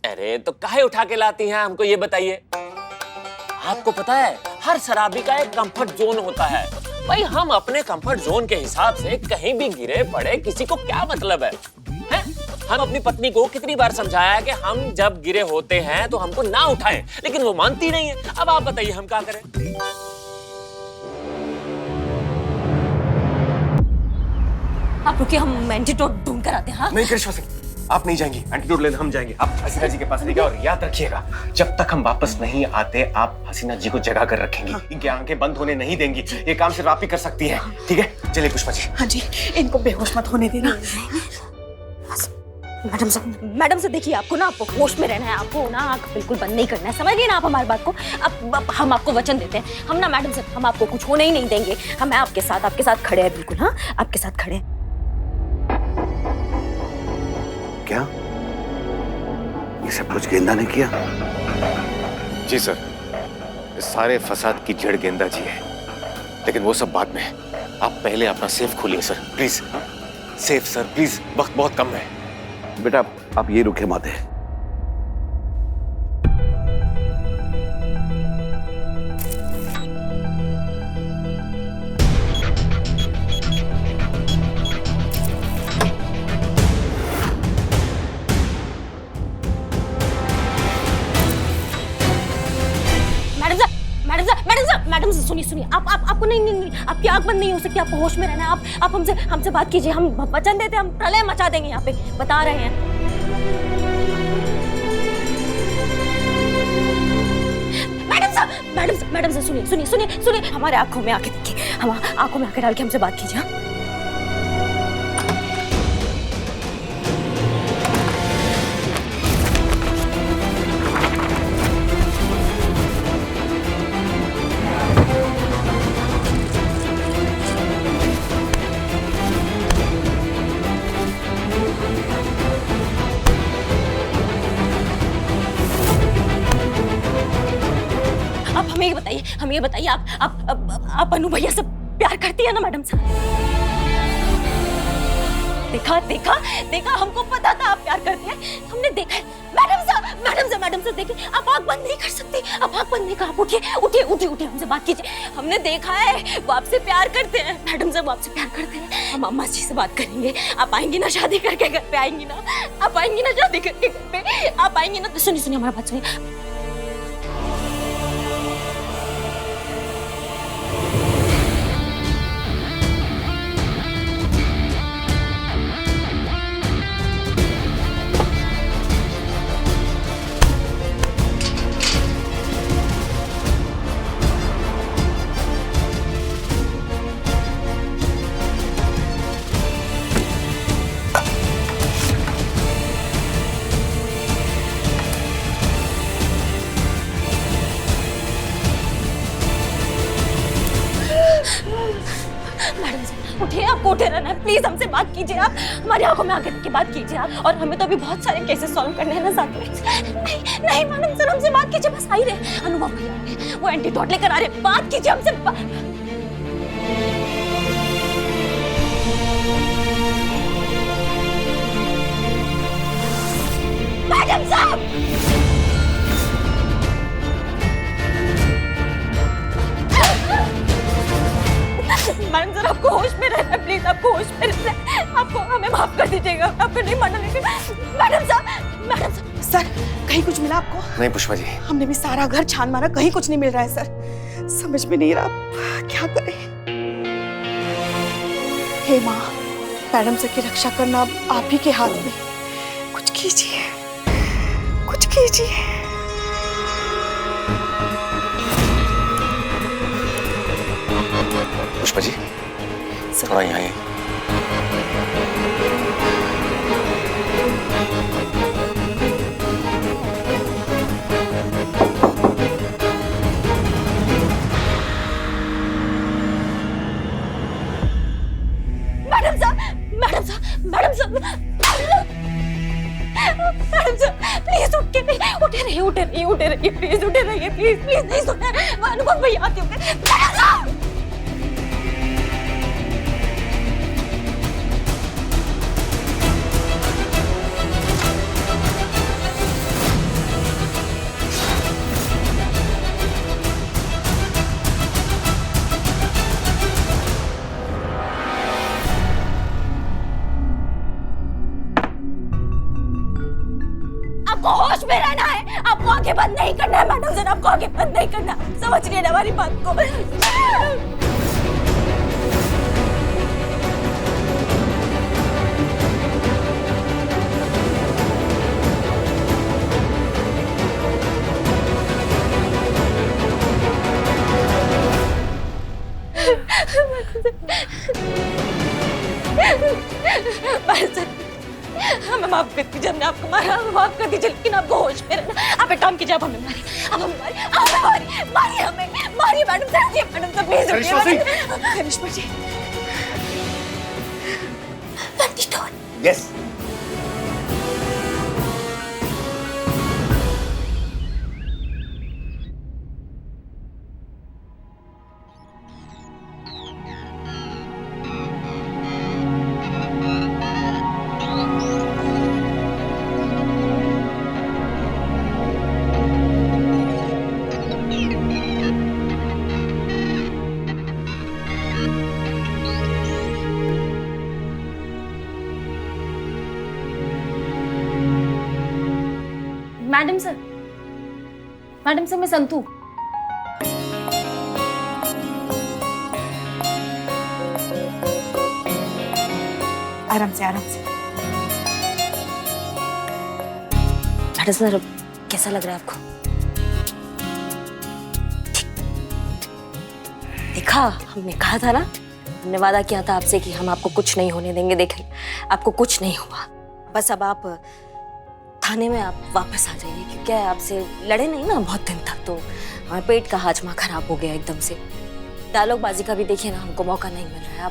अरे तो काहे उठा के लाती हैं हमको ये बताइए। आपको पता है हर शराबी का एक कंफर्ट जोन होता है। भाई हम अपने कंफर्ट जोन के हिसाब से कहीं भी गिरे पड़े किसी को क्या मतलब है? हैं? हम अपनी पत्नी को कितनी बार समझाया है कि हम जब गिरे होते हैं तो हमको ना उठाएं, लेकिन वो मानती नहीं है। अब आप बताइए हम क्या करें? आप रुकिए, हम एंटीडोट ढूंढ कर आते हैं। हाँ? नहीं करिश्मा सिंह, आप नहीं जाएंगी, एंटीडोट लेने हम जाएंगे। आप हसीना जी के पास रहिएगा और याद रखिएगा जब तक हम वापस नहीं आते आप हसीना जी को जगा कर रखेंगी। इनकी आंखें बंद होने नहीं देंगी। ये काम सिर्फ आप ही कर सकती हैं, ठीक है? चलिए पुष्पा जी। हाँ जी, इनको बेहोश मत होने देना। मैडम से देखिए, आपको ना आपको होश में रहना है, आपको ना आंख बिल्कुल बंद नहीं करना है, समझिए ना आप हमारी बात को। अब हम आपको वचन देते हैं, हम ना मैडम से हम आपको कुछ होने ही नहीं देंगे। हम आपके साथ खड़े हैं, बिल्कुल। हाँ, आपके साथ खड़े हैं। क्या ये सब कुछ गेंदा ने किया? जी सर, इस सारे फसाद की जड़ गेंदा जी है, लेकिन वो सब बाद में। आप पहले अपना सेफ खोलिए sir, please. Safe sir, please, वक्त बहुत कम है। बेटा आप ये रुके मत है। मैडम से सुनिए, आपको नहीं, आपकी आंख बंद नहीं हो सकती, आपको होश में रहना है। आप हमसे बात कीजिए, हम वचन देते हैं, हम प्रलय मचा देंगे यहाँ पे, बता रहे हैं। मैडम से सुनिए, हमारे आंखों में आके देखिए, हम आंखों में आके डाल के हमसे बात कीजिए। हम ये बताइए आप अनु भैया से प्यार करती है ना मैडम से? देखा, हमको पता था आप प्यार करती हैं, हमने देखा है। मैडम से देखिए, आप आंख बंद नहीं कर सकती, आप आंख बंद नहीं कर। आप उठिए, हमसे बात कीजिए। हमने देखा है वो आपसे प्यार करते हैं, मैडम से वो आपसे प्यार करते हैं। हम अम्मा जी से बात करेंगे। आप आएंगी ना शादी करके घर पे? आएंगी ना? आप आएंगी ना शादी करके घर पे? आप आएंगी ना? तो सुनिए हमारा बात सुनिए। उठिए, आपको उठे रहना है, प्लीज हमसे बात कीजिए। आप हमारी आंखों में आके देखिए, बात कीजिए आप। और हमें तो अभी बहुत सारे केसेस सॉल्व करने हैं ना साथ में। नहीं मैडम सर, हमसे बात कीजिए, बस आ ही रहे। अनुभव भैया वो एंटीडोट लेकर आ रहे, बात कीजिए हमसे। मैडम साहब, मैडम सर आपको होश में रहना है, प्लीज आपको होश में रहना है। आपको हमें माफ कर दीजिएगा, आपको नहीं मानना। मैडम साहब सर, कहीं कुछ मिला आपको? नहीं पुष्पा जी, हमने भी सारा घर छान मारा, कहीं कुछ नहीं मिल रहा है सर। समझ में नहीं रहा क्या करें। हे माँ, मैडम सर की रक्षा करना अब आप ही के हाथ में। कुछ कीजिए। पुष्पा जी थोड़ा यहाँ आइए। मैडम साहब प्लीज उठे रहिए प्लीज नहीं सुना। अनुभव भैया आते होंगे। आपको होश में रहना है, आपको आगे बंद नहीं करना है मैडम सर, आपको आगे बंद नहीं करना, समझ रही है ना हमारी बात को? हमें माफ कर दीजिए, हमने आपको मारा, हमें माफ कर दीजिए, लेकिन आपको होश में रहना। आप एक काम कीजिए, आप हमें मारिए, आप हमें मारिए, आप हमें मारिए, मारिए हमें, मारिए मैडम सर, उठिए मैडम सर, प्लीज उठिए। करिश्मा जी, यस मैडम सर मैं संतू। आराम से, आराम से। मैडम सर कैसा लग रहा है आपको? देखा, हमने कहा था ना, हमने वादा किया था आपसे कि हम आपको कुछ नहीं होने देंगे। देखें, आपको कुछ नहीं हुआ। बस अब आप थाने में आप वापस आ जाइए, क्योंकि आपसे लड़े नहीं ना बहुत दिन तक, तो हमारे पेट का हाजमा खराब हो गया एकदम से। डायलॉगबाजी का भी देखिए ना, हमको मौका नहीं मिल रहा है।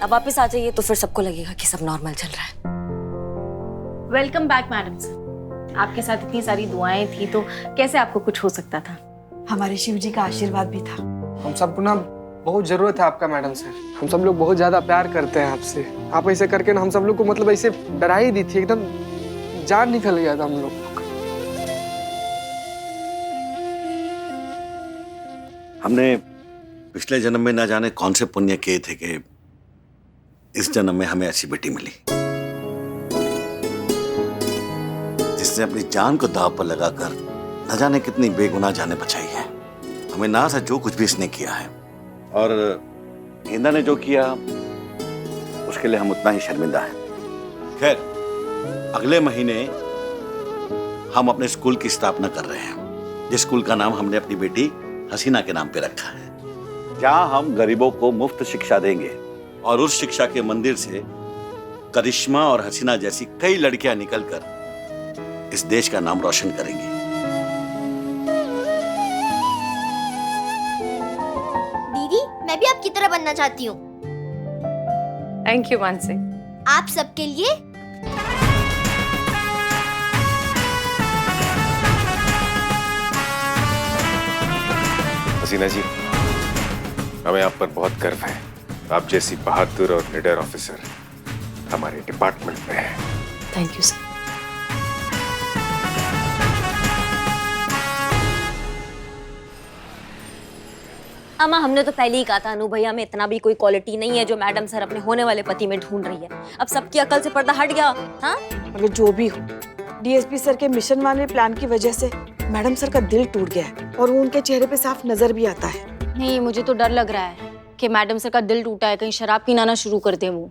आप वापस आ जाइए तो फिर सबको लगेगा कि सब नॉर्मल चल रहा है। Welcome back madam sir. आपके साथ इतनी सारी दुआएं थी तो कैसे आपको कुछ हो सकता था? हमारे शिव जी का आशीर्वाद भी था। हम सबको ना बहुत जरूरत है आपका मैडम सर। हम सब लोग बहुत ज्यादा प्यार करते हैं आपसे। आप ऐसे करके ना हम सब लोग को मतलब ऐसे डरा ही दी थी, एकदम जान निकल गया था हम लोग। हमने पिछले जन्म में ना जाने कौन से पुण्य किए थे कि इस जन्म में हमें ऐसी बेटी मिली, जिसने अपनी जान को दांव पर लगाकर न जाने कितनी बेगुनाह जाने बचाई है। हमें नाज है जो कुछ भी इसने किया है, और गेंदा ने जो किया उसके लिए हम उतना ही शर्मिंदा हैं। खैर, अगले महीने हम अपने स्कूल की स्थापना कर रहे हैं, जिस स्कूल का नाम हमने अपनी बेटी हसीना के नाम पे रखा है, जहां हम गरीबों को मुफ्त शिक्षा देंगे और उस शिक्षा के मंदिर से करिश्मा और हसीना जैसी कई लड़कियां निकलकर इस देश का नाम रोशन करेंगी। दीदी, मैं भी आपकी तरह बनना चाहती हूँ। Thank you Mansi. आप सबके लिए हसीना जी, हमें आप पर बहुत गर्व है। आप जैसी बहादुर और निडर ऑफिसर हमारे डिपार्टमेंट में है। Thank you sir. अम्मा, हमने तो पहले ही कहा था अनु भैया में इतना भी कोई क्वालिटी नहीं है जो मैडम सर अपने होने वाले पति में ढूंढ रही है। अब सबकी अकल से पर्दा हट गया। हाँ, मगर जो भी हो, डीएसपी सर के मिशन वाले प्लान की वजह से मैडम सर का दिल टूट गया है, और वो उनके चेहरे पे साफ नजर भी आता है। नहीं, मुझे तो डर लग रहा है कि मैडम सर का दिल टूटा है, कहीं शराब पीना ना शुरू कर दे वो।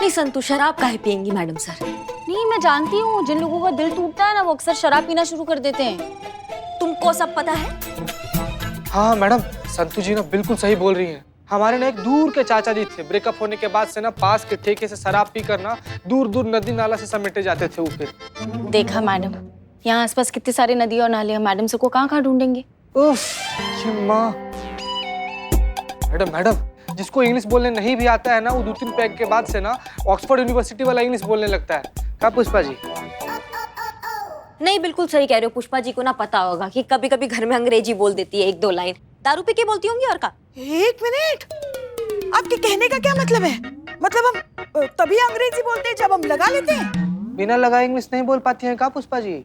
नहीं संतु, शराब काहे पियेंगी मैडम सर? नहीं, मैं जानती हूँ जिन लोगों का दिल टूटता है ना, वो अक्सर शराब पीना शुरू कर देते हैं। तुमको सब पता है? हाँ मैडम, संतू जी ना बिल्कुल सही बोल रही हैं। हमारे ना एक दूर के चाचा जी थे, ब्रेकअप होने के बाद से ना पास के ठेके से शराब पी कर ना दूर दूर नदी नाला से समेटे जाते थे वो। फिर देखा मैडम, यहाँ आसपास कितने सारे नदी और नाले हैं, मैडम सर को कहाँ कहाँ ढूंढेंगे? उफ, ये माँ। मैडम, जिसको इंग्लिश बोलने नहीं भी आता है ना, वो 2-3 पैक के बाद से ना ऑक्सफोर्ड यूनिवर्सिटी वाला इंग्लिश बोलने लगता है। क्या पुष्पा जी? नहीं, बिल्कुल सही कह रहे हो। पुष्पा जी को ना पता होगा कि कभी कभी घर में अंग्रेजी बोल देती है 1-2 लाइन। दारू पी के बोलती होंगी और का। एक मिनट, आपके कहने का क्या मतलब है? मतलब हम तभी अंग्रेजी बोलते हैं जब हम लगा लेते हैं? बिना लगाए इंग्लिश नहीं बोल पाती हैं क्या Pushpa ji?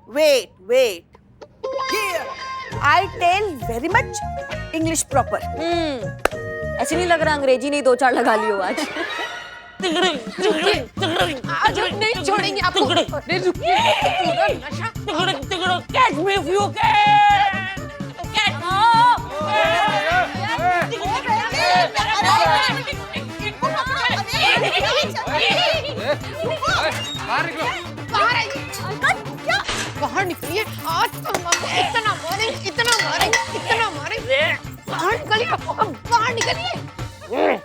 Wait, I tell very much English proper. ऐसे नहीं लग रहा अंग्रेजी नहीं 2-4 लगा लियो आज। आज हम नहीं छोड़ेंगे आपको। अरे रुकिए, पूरा नशा। Catch me if you can. बाहर निकलिए, आज तो हम इतना मारेंगे, इतना मारेंगे, इतना मारेंगे। बाहर निकलिए, बाहर निकलिए।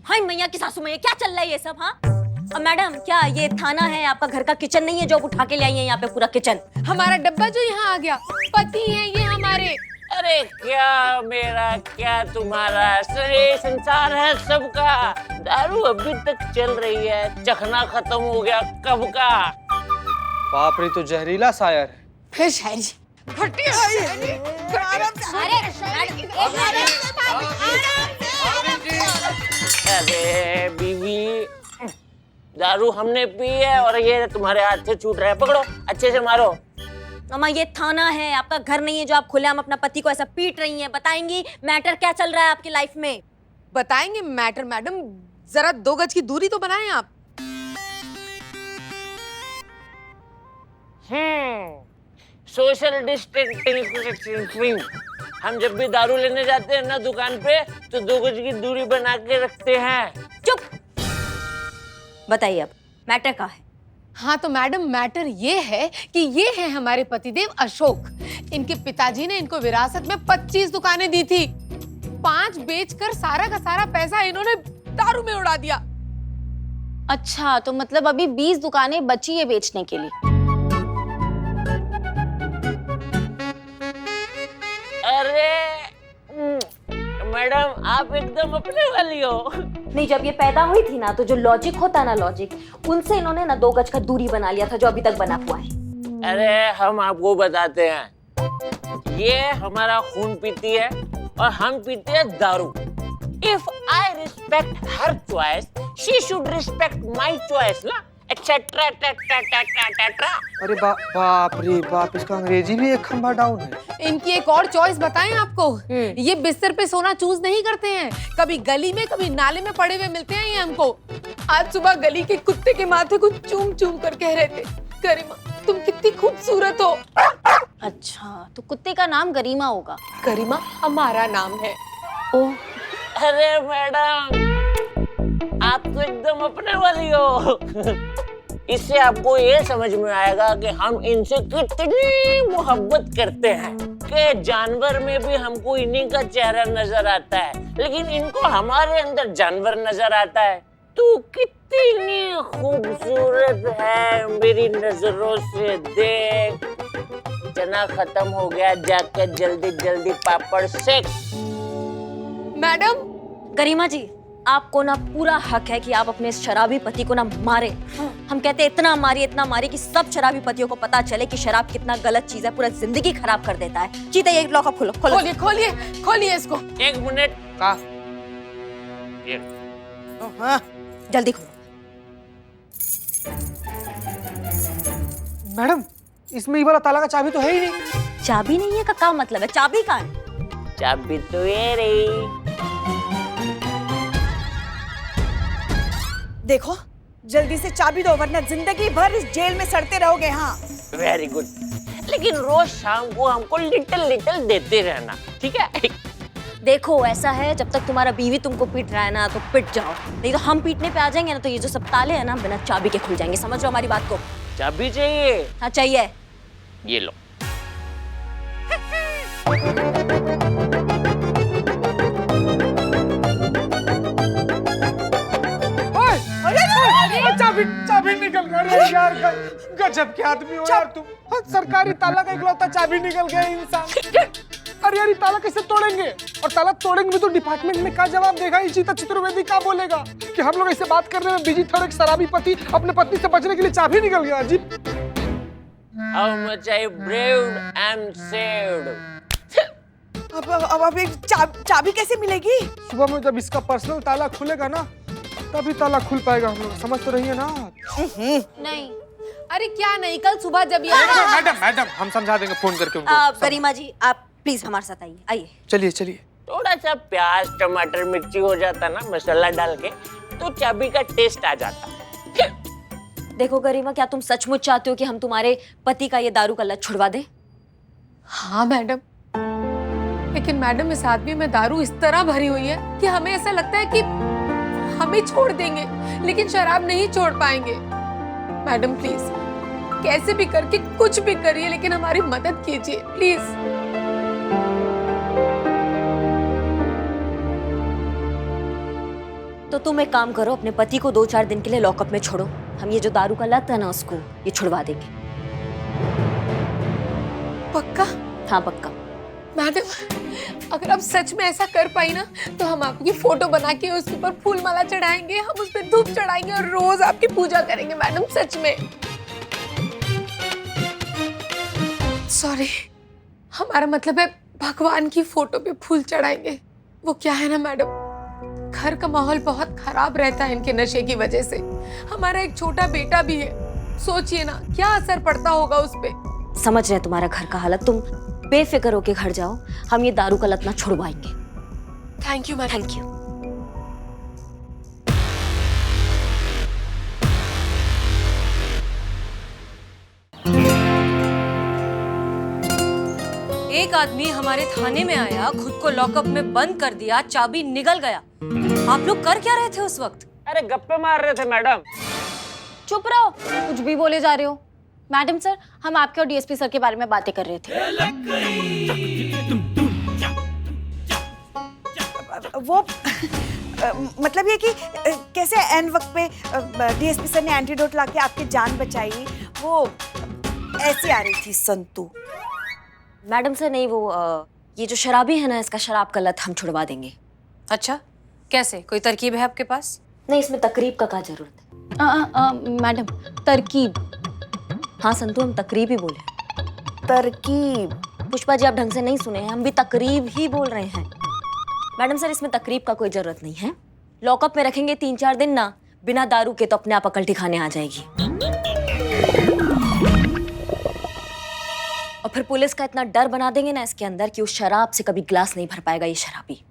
हाय मैया की सासू मैया, क्या चल रहा है ये सब? हाँ मैडम, क्या ये थाना है? आपका घर का किचन नहीं है जो आप उठा के ले आई हैं यहाँ पे पूरा किचन? हमारा डब्बा जो यहाँ आ गया, पति है ये हमारे। अरे क्या मेरा क्या तुम्हारा, ये संसार है सबका। दारू अभी तक चल रही है, चखना खत्म हो गया कब का। बाप रे, तो जहरीला शायर है। फिर शायरी घटिया शायरी। अरे बीवी, दारू हमने पी है और ये तुम्हारे हाथ से छूट रहा है। पकड़ो, अच्छे से मारो। अम्मा ये थाना है, आपका घर नहीं है जो आप खुलेआम अपना पति को ऐसा पीट रही हैं। बताएंगी मैटर क्या चल रहा है आपकी लाइफ में? बताएंगे मैटर मैडम, जरा 2 गज की दूरी तो बनाएं आप। Social distancing. हम जब भी दारू लेने जाते हैं ना दुकान पे, तो 2 गज की दूरी बना के रखते हैं। चुप। बताइए अब मैटर क्या है? हाँ तो मैडम, मैटर ये है कि ये है हमारे पतिदेव अशोक। इनके पिताजी ने इनको विरासत में 25 दुकानें दी थी। 5 बेचकर सारा का सारा पैसा इन्होंने दारू में उड़ा दिया। अच्छा, तो मतलब अभी 20 दुकानें बची है बेचने के लिए। अरे मैडम, आप एकदम अपने वाली हो। नहीं, जब ये पैदा हुई थी ना, तो जो लॉजिक होता है ना, लॉजिक, उनसे इन्होंने ना 2 गज का दूरी बना लिया था जो अभी तक बना हुआ है। अरे हम आपको बताते हैं, ये हमारा खून पीती है और हम पीते हैं दारू। If I respect her choice, she should respect my choice, ना? Etc. अरे बाप रे बाप, इसका अंग्रेजी भी एक खंभा डाउन है। इनकी एक और चॉइस बताएं आपको। ये बिस्तर पे सोना चूज नहीं करते हैं, कभी गली में कभी नाले में पड़े हुए मिलते हैं ये हमको। आज सुबह गली के कुत्ते के माथे को चूम चूम कर कह रहे थे, गरिमा तुम कितनी खूबसूरत हो। अच्छा, तो कुत्ते का नाम गरिमा होगा। गरिमा हमारा नाम है। ओह, अरे मैडम, आप तो एकदम अपने वाली हो। इससे आपको ये समझ में आएगा कि हम इनसे कितनी मोहब्बत करते हैं कि जानवर में भी हमको इन्हीं का चेहरा नजर आता है, लेकिन इनको हमारे अंदर जानवर नजर आता है। तू कितनी खूबसूरत है मेरी नजरों से देख। चना खत्म हो गया, जाके जल्दी जल्दी पापड़ सेक। मैडम, गरिमा जी, आपको ना पूरा हक है कि आप अपने इस शराबी पति को ना मारे। हम कहते हैं इतना मारिए कि सब शराबी पतियों को पता चले कि शराब कितना गलत चीज है, पूरा जिंदगी खराब कर देता है। चीता, ये लॉकअप खोलो। खोलिए खोलिए खोलिए इसको। 1 मिनट। का? जल्दी खोलो। मैडम, इसमें ये वाला ताला का चाबी तो है ही नहीं। चाबी नहीं है का क्या मतलब है? चाबी कहाँ है? चाबी तो ये रही। देखो, जल्दी से चाबी दो वरना जिंदगी भर इस जेल में सड़ते रहोगे। हाँ, वेरी गुड। लेकिन रोज शाम को हमको लिटिल देते रहना, ठीक है? देखो, ऐसा है, जब तक तुम्हारा बीवी तुमको पीट रहा है ना, तो पिट जाओ, नहीं तो हम पीटने पे आ जाएंगे ना, तो ये जो सब ताले हैं ना, बिना चाबी के खुल जाएंगे। समझ लो हमारी बात को। चाबी चाहिए? हाँ चाहिए। ये लो। चाबी निकल गया। अरे यार, गजब के आदमी हो यार तुम। सरकारी ताला का इकलौता चाबी निकल गया इंसान। अरे यार, ताला कैसे तोड़ेंगे? और ताला तोड़ेंगे तो डिपार्टमेंट में क्या जवाब देगा? इशिता चतुर्वेदी क्या बोलेगा कि हम लोग ऐसे बात करने में बिजी थे और एक शराबी पति अपने पत्नी से बचने के लिए चाबी निकल गया। अजीब। How much I braved and saved. अब एक चाबी कैसे मिलेगी? सुबह में जब इसका पर्सनल ताला खुलेगा ना, तभी ताला खुल पाएगा। हम लोग समझ तो रही है ना? नहीं, अरे क्या नहीं, कल सुबह जब ये मैडम हम समझा देंगे फोन करके उनको। गरिमा जी, आप प्लीज हमारे साथ आइए। चलिए चलिए। थोड़ा सा प्याज टमाटर मिर्ची हो जाता ना मसाला डाल के, तो चाबी का टेस्ट आ जाता। देखो गरिमा, क्या तुम सचमुच चाहते हो कि हम तुम्हारे पति का ये दारू का लत छुड़वा दें? हाँ मैडम, लेकिन मैडम इस आदमी में दारू इस तरह भरी हुई है कि हमें ऐसा लगता है कि हमें छोड़ देंगे, लेकिन शराब नहीं छोड़ पाएंगे। मैडम प्लीज, कैसे भी करके कुछ भी करिए, लेकिन हमारी मदद कीजिए प्लीज। तो तुम एक काम करो, अपने पति को 2-4 दिन के लिए लॉकअप में छोड़ो। हम ये जो दारू का लत है ना, उसको ये छुड़वा देंगे। पक्का? हाँ पक्का। मैडम, अगर आप सच में ऐसा कर पाई ना, तो हम आपकी फोटो बना के उसके ऊपर फूल माला चढ़ाएंगे, हम उस पर धूप चढ़ाएंगे और रोज आपकी पूजा करेंगे मैडम, सच में। सॉरी, हमारा मतलब है भगवान की फोटो पे फूल चढ़ाएंगे। वो क्या है ना मैडम, घर का माहौल बहुत खराब रहता है इनके नशे की वजह से। हमारा एक छोटा बेटा भी है, सोचिए ना क्या असर पड़ता होगा उस पे। समझ रहे हैं तुम्हारा घर का हालत, तुम बेफिक्र होके घर जाओ, हम ये दारू का लत ना छुड़वाएंगे। Thank you madam. Thank you. एक आदमी हमारे थाने में आया, खुद को लॉकअप में बंद कर दिया, चाबी निगल गया। आप लोग कर क्या रहे थे उस वक्त? अरे गप्पे मार रहे थे मैडम। चुप रहो, कुछ भी बोले जा रहे हो। मैडम सर, हम आपके और डीएसपी सर के बारे में बातें कर रहे थे। वो मतलब ये कि कैसे एन वक्त पे डीएसपी सर ने एंटीडोट लाके आपकी जान बचाई, वो ऐसी आ रही थी संतू। मैडम सर नहीं, वो ये जो शराबी है ना, इसका शराब का लत हम छुड़वा देंगे। अच्छा, कैसे? कोई तरकीब है आपके पास? नहीं, इसमें तकरीब का क्या जरूरत है। मैडम, तरकीब? हाँ संतू, हम तकरीब ही बोले। तरकीब? पुष्पा जी, आप ढंग से नहीं सुने हैं, हम भी तकरीब ही बोल रहे हैं। मैडम सर, इसमें तकरीब का कोई जरूरत नहीं है। लॉकअप में रखेंगे 3-4 दिन ना, बिना दारू के तो अपने आप अकल ठिकाने आ जाएगी। और फिर पुलिस का इतना डर बना देंगे ना इसके अंदर कि उस शराब से कभी गिलास नहीं भर पाएगा ये शराबी।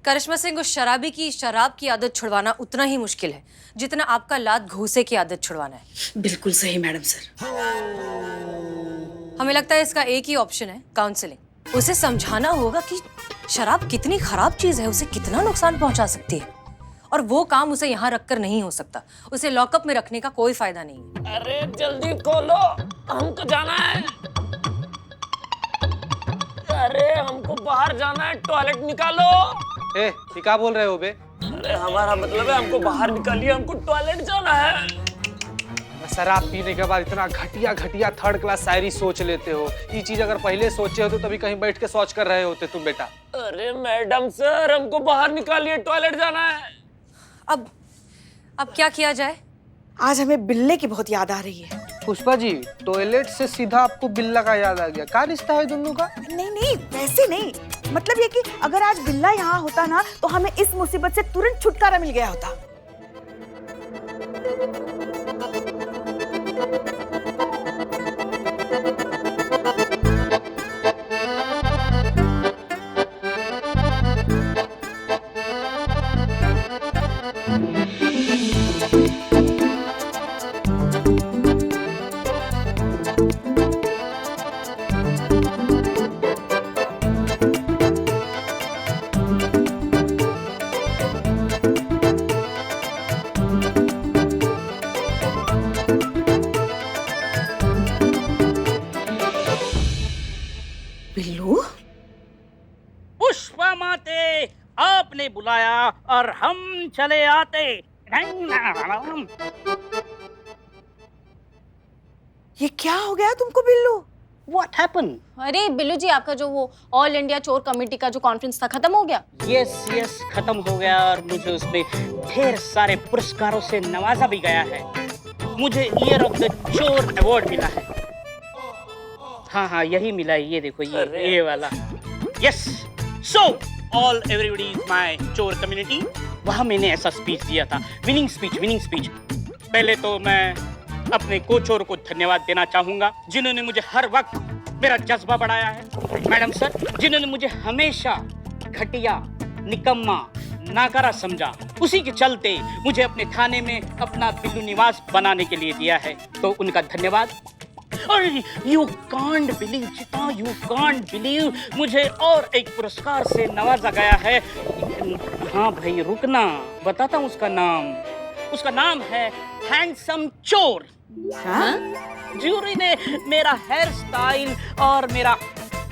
करिश्मा सिंह, उस शराबी की शराब की आदत छुड़वाना उतना ही मुश्किल है जितना आपका लात घूसे की आदत छुड़वाना है। बिल्कुल सही मैडम सर। हमें लगता है इसका एक ही ऑप्शन है, काउंसलिंग। उसे समझाना होगा कि शराब कितनी खराब चीज है, उसे कितना नुकसान पहुंचा सकती है, और वो काम उसे यहाँ रखकर नहीं हो सकता। उसे लॉकअप में रखने का कोई फायदा नहीं है। अरे जल्दी खोलो, हमको जाना है। अरे हमको बाहर जाना है, टॉयलेट निकालो। ए, ये क्या बोल रहे हो बे? अरे हमारा मतलब है हमको बाहर निकालिए, हमको टॉयलेट जाना है। शराब पीने के बाद इतना घटिया घटिया थर्ड क्लास शायरी सोच लेते हो। ये चीज अगर पहले सोचे हो तो तभी कहीं बैठ के सोच कर रहे होते तुम बेटा। अरे मैडम सर, हमको बाहर निकालिए, टॉयलेट जाना है। अब क्या किया जाए? आज हमें बिल्ले की बहुत याद आ रही है। पुष्पा जी, टॉयलेट से सीधा आपको बिल्ला का याद आ गया? क्या रिश्ता है दोनों का? नहीं, वैसे नहीं, मतलब ये कि अगर आज बिल्ला यहाँ होता ना, तो हमें इस मुसीबत से तुरंत छुटकारा मिल गया होता। बिल्लू? पुष्पा माते, आपने बुलाया और हम चले आते। ये क्या हो गया तुमको बिल्लू? What happened? अरे बिल्लू जी, आपका जो वो ऑल इंडिया चोर कमेटी का जो कॉन्फ्रेंस था, खत्म हो गया? यस, खत्म हो गया और मुझे उसमें ढेर सारे पुरस्कारों से नवाजा भी गया है। मुझे ईयर ऑफ द चोर अवार्ड मिला है। हाँ, यही मिला है, ये देखो, ये वाला। Yes, so all everybody is my चोर कम्युनिटी। वहाँ मैंने ऐसा स्पीच दिया था, विनिंग स्पीच। पहले तो मैं अपने कोचोर को धन्यवाद देना चाहूंगा, जिन्होंने मुझे हर वक्त मेरा जज्बा बढ़ाया है। मैडम सर, जिन्होंने मुझे हमेशा घटिया, निकम्मा, नाकारा समझा। उसी के चलते मुझे अपने थाने में अपना बिल्लू निवास बनाने के लिए दिया है, तो उनका धन्यवाद। और यू कांट बिलीव चिता, यू कांट बिलीव, मुझे और एक पुरस्कार से नवाजा गया है। हाँ भाई रुकना, बताता हूँ उसका नाम। उसका नाम है हैंडसम चोर। जूरी ने मेरा हेयर स्टाइल और मेरा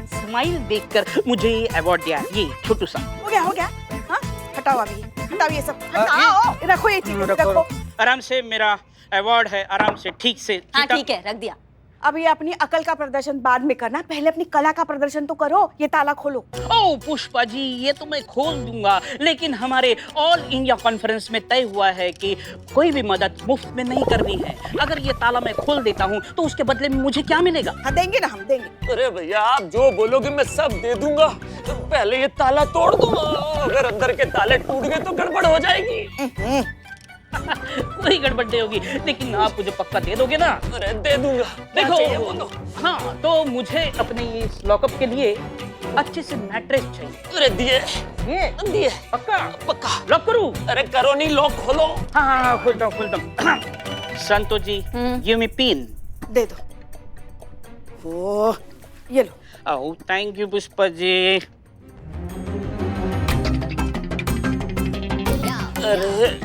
स्माइल देखकर मुझे अवार्ड दिया। ये छोटू सा हो गया। हाँ हटाओ अभी, हटाओ ये सब, हटाओ, रखो ये चीज, रखो। आराम से, मेरा अवार्ड है, आराम से, ठीक से। हाँ ठीक है, रख दिया। अब ये अपनी अकल का प्रदर्शन बाद में करना, पहले अपनी कला का प्रदर्शन तो करो। ये ताला खोलो। ओ पुष्पा जी, ये तो मैं खोल दूंगा, लेकिन हमारे ऑल इंडिया कॉन्फ्रेंस में तय हुआ है कि कोई भी मदद मुफ्त में नहीं करनी है। अगर ये ताला मैं खोल देता हूँ तो उसके बदले में मुझे क्या मिलेगा? हाँ देंगे ना, हम देंगे। अरे भैया, आप जो बोलोगे मैं सब दे दूंगा, तो पहले ये ताला तोड़ दो। अगर अंदर के ताले टूट गए तो गड़बड़ हो जाएगी। कोई गड़बड़ नहीं होगी, लेकिन आप मुझे पक्का दे दोगे ना? अरे दे दूंगा। देखो, हाँ तो मुझे अपने इस लॉकअप के लिए अच्छे से मैट्रेस चाहिए। अरे दिए दिए पक्का लॉक करूं? अरे करो नहीं, लॉक खोलो। हाँ खोलता हूँ। Santosh ji, give me pin. दे दो। ओ ये लो। Oh thank you Pushpa ji. अरे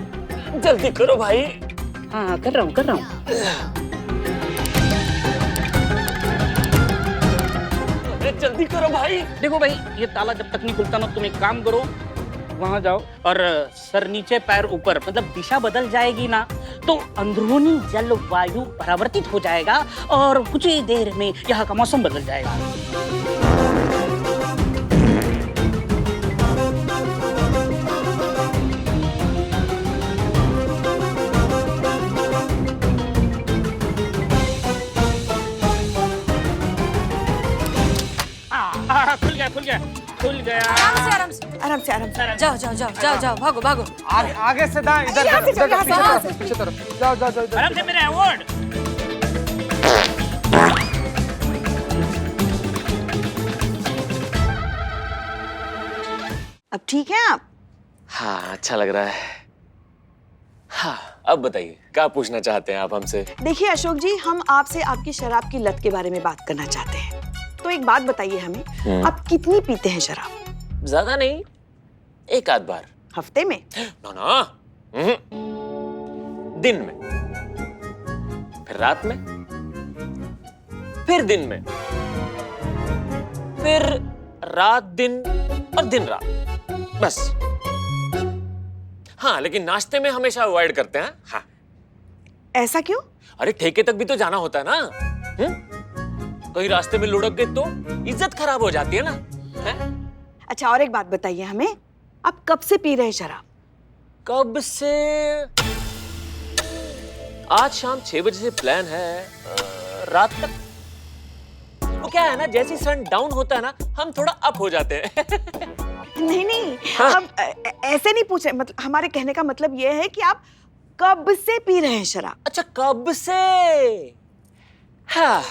जल्दी करो भाई। हाँ कर रहा हूँ। अरे जल्दी करो भाई। देखो भाई, ये ताला जब तक नहीं खुलता ना, तुम एक काम करो, वहां जाओ और सर नीचे पैर ऊपर, मतलब दिशा बदल जाएगी ना तो अंदरूनी जलवायु परावर्तित हो जाएगा और कुछ ही देर में यहाँ का मौसम बदल जाएगा। खुल गया। आराम से। जाओ, भागो। आगे से दाएं, इधर पीछे तरफ। जाओ। आराम से, मेरे अवार्ड। अब ठीक है आप? हाँ अच्छा लग रहा है। हाँ अब बताइए, क्या पूछना चाहते हैं आप हमसे? देखिए अशोक जी, हम आपसे आपकी शराब की लत के बारे में बात करना चाहते हैं। तो एक बात बताइए हमें, आप कितनी पीते हैं शराब? ज्यादा नहीं, एक आध बार। हफ्ते में? ना दिन में, फिर रात में, फिर दिन में, फिर रात दिन और दिन रात, बस। हाँ लेकिन नाश्ते में हमेशा अवॉइड करते हैं। हाँ ऐसा क्यों? अरे ठेके तक भी तो जाना होता है ना। कहीं रास्ते में लुढ़क गए तो इज्जत खराब हो जाती है ना। है? अच्छा और एक बात बताइए हमें, आप कब से पी रहे हैं शराब? कब से? आज शाम 6 बजे से प्लान है, रात तक। वो क्या है ना, जैसे सन डाउन होता है ना, हम थोड़ा अप हो जाते हैं। नहीं हाँ? हम ऐसे नहीं पूछे, मतलब हमारे कहने का मतलब ये है कि आप कब से पी रहे हैं शराब? अच्छा कब से? हाँ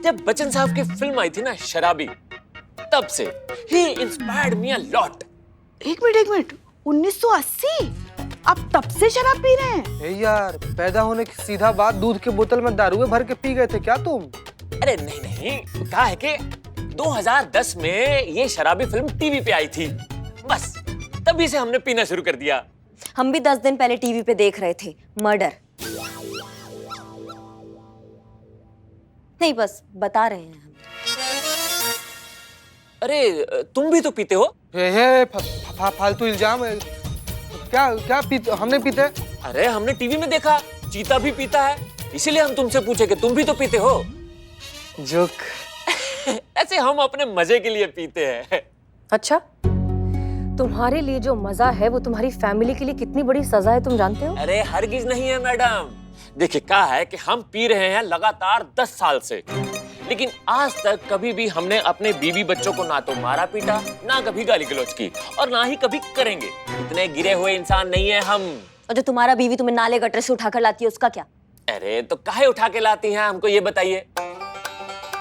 जब बच्चन साहब की फिल्म आई थी ना शराबी, तब से ही इंस्पायर्ड मी अ लॉट। एक मिनट, 1980? आप तब से शराब पी रहे हैं? ए यार, पैदा होने की सीधा बात, दूध के बोतल में दारू भर के पी गए थे क्या तुम? अरे नहीं, कहा है कि 2010 में ये शराबी फिल्म टीवी पे आई थी, बस तभी से हमने पीना शुरू कर दिया। हम भी 10 दिन पहले टीवी पे देख रहे थे मर्डर। नहीं बस बता रहे हैं हम। अरे तुम भी तो पीते हो? फालतू इल्जाम है। क्या पीते? हमने पीते? अरे हमने टीवी में देखा, चीता भी पीता है, इसीलिए हम तुमसे पूछे कि तुम भी तो पीते हो। जोक। ऐसे हम अपने मजे के लिए पीते हैं। अच्छा, तुम्हारे लिए जो मजा है वो तुम्हारी फैमिली के लिए कितनी बड़ी सजा है, तुम जानते हो? अरे हरगिज नहीं है मैडम। देखिए क्या है कि हम पी रहे हैं लगातार 10 साल से, लेकिन आज तक कभी भी हमने अपने बीवी बच्चों को ना तो मारा पीटा, ना कभी गाली गलौज की, और ना ही कभी करेंगे। इतने गिरे हुए इंसान नहीं है हम। और जो तुम्हारा बीवी तुम्हें नाले गटर से उठाकर लाती है उसका क्या? अरे तो काहे उठा के लाती हैं, हमको ये बताइए।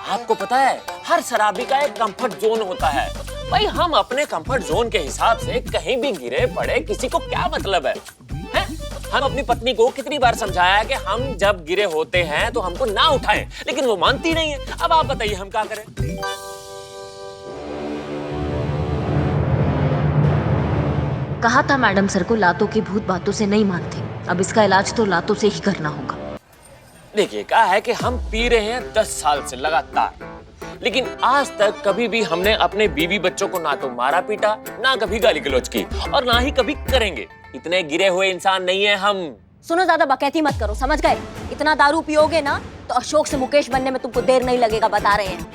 आपको पता है हर शराबी का एक कंफर्ट जोन होता है, भाई हम अपने कंफर्ट जोन के हिसाब से कहीं भी गिरे पड़े किसी को क्या मतलब है? हैं? हम अपनी पत्नी को कितनी बार समझाया है कि हम जब गिरे होते हैं तो हमको ना उठाएं, लेकिन वो मानती नहीं है। अब आप बताइए हम क्या करें? कहा था मैडम सर को लातों की भूत बातों से नहीं मानते। अब इसका इलाज तो लातों से ही करना होगा। देखिए क्या है कि हम पी रहे हैं 10 साल से लगातार, लेकिन आज तक कभी भी हमने अपने बीवी बच्चों को ना तो मारा पीटा, ना कभी गाली गलौज की, और ना ही कभी करेंगे। इतने गिरे हुए इंसान नहीं है हम। सुनो, ज्यादा बकैती मत करो, समझ गए? इतना दारू पियोगे ना तो अशोक से मुकेश बनने में तुमको देर नहीं लगेगा, बता रहे हैं।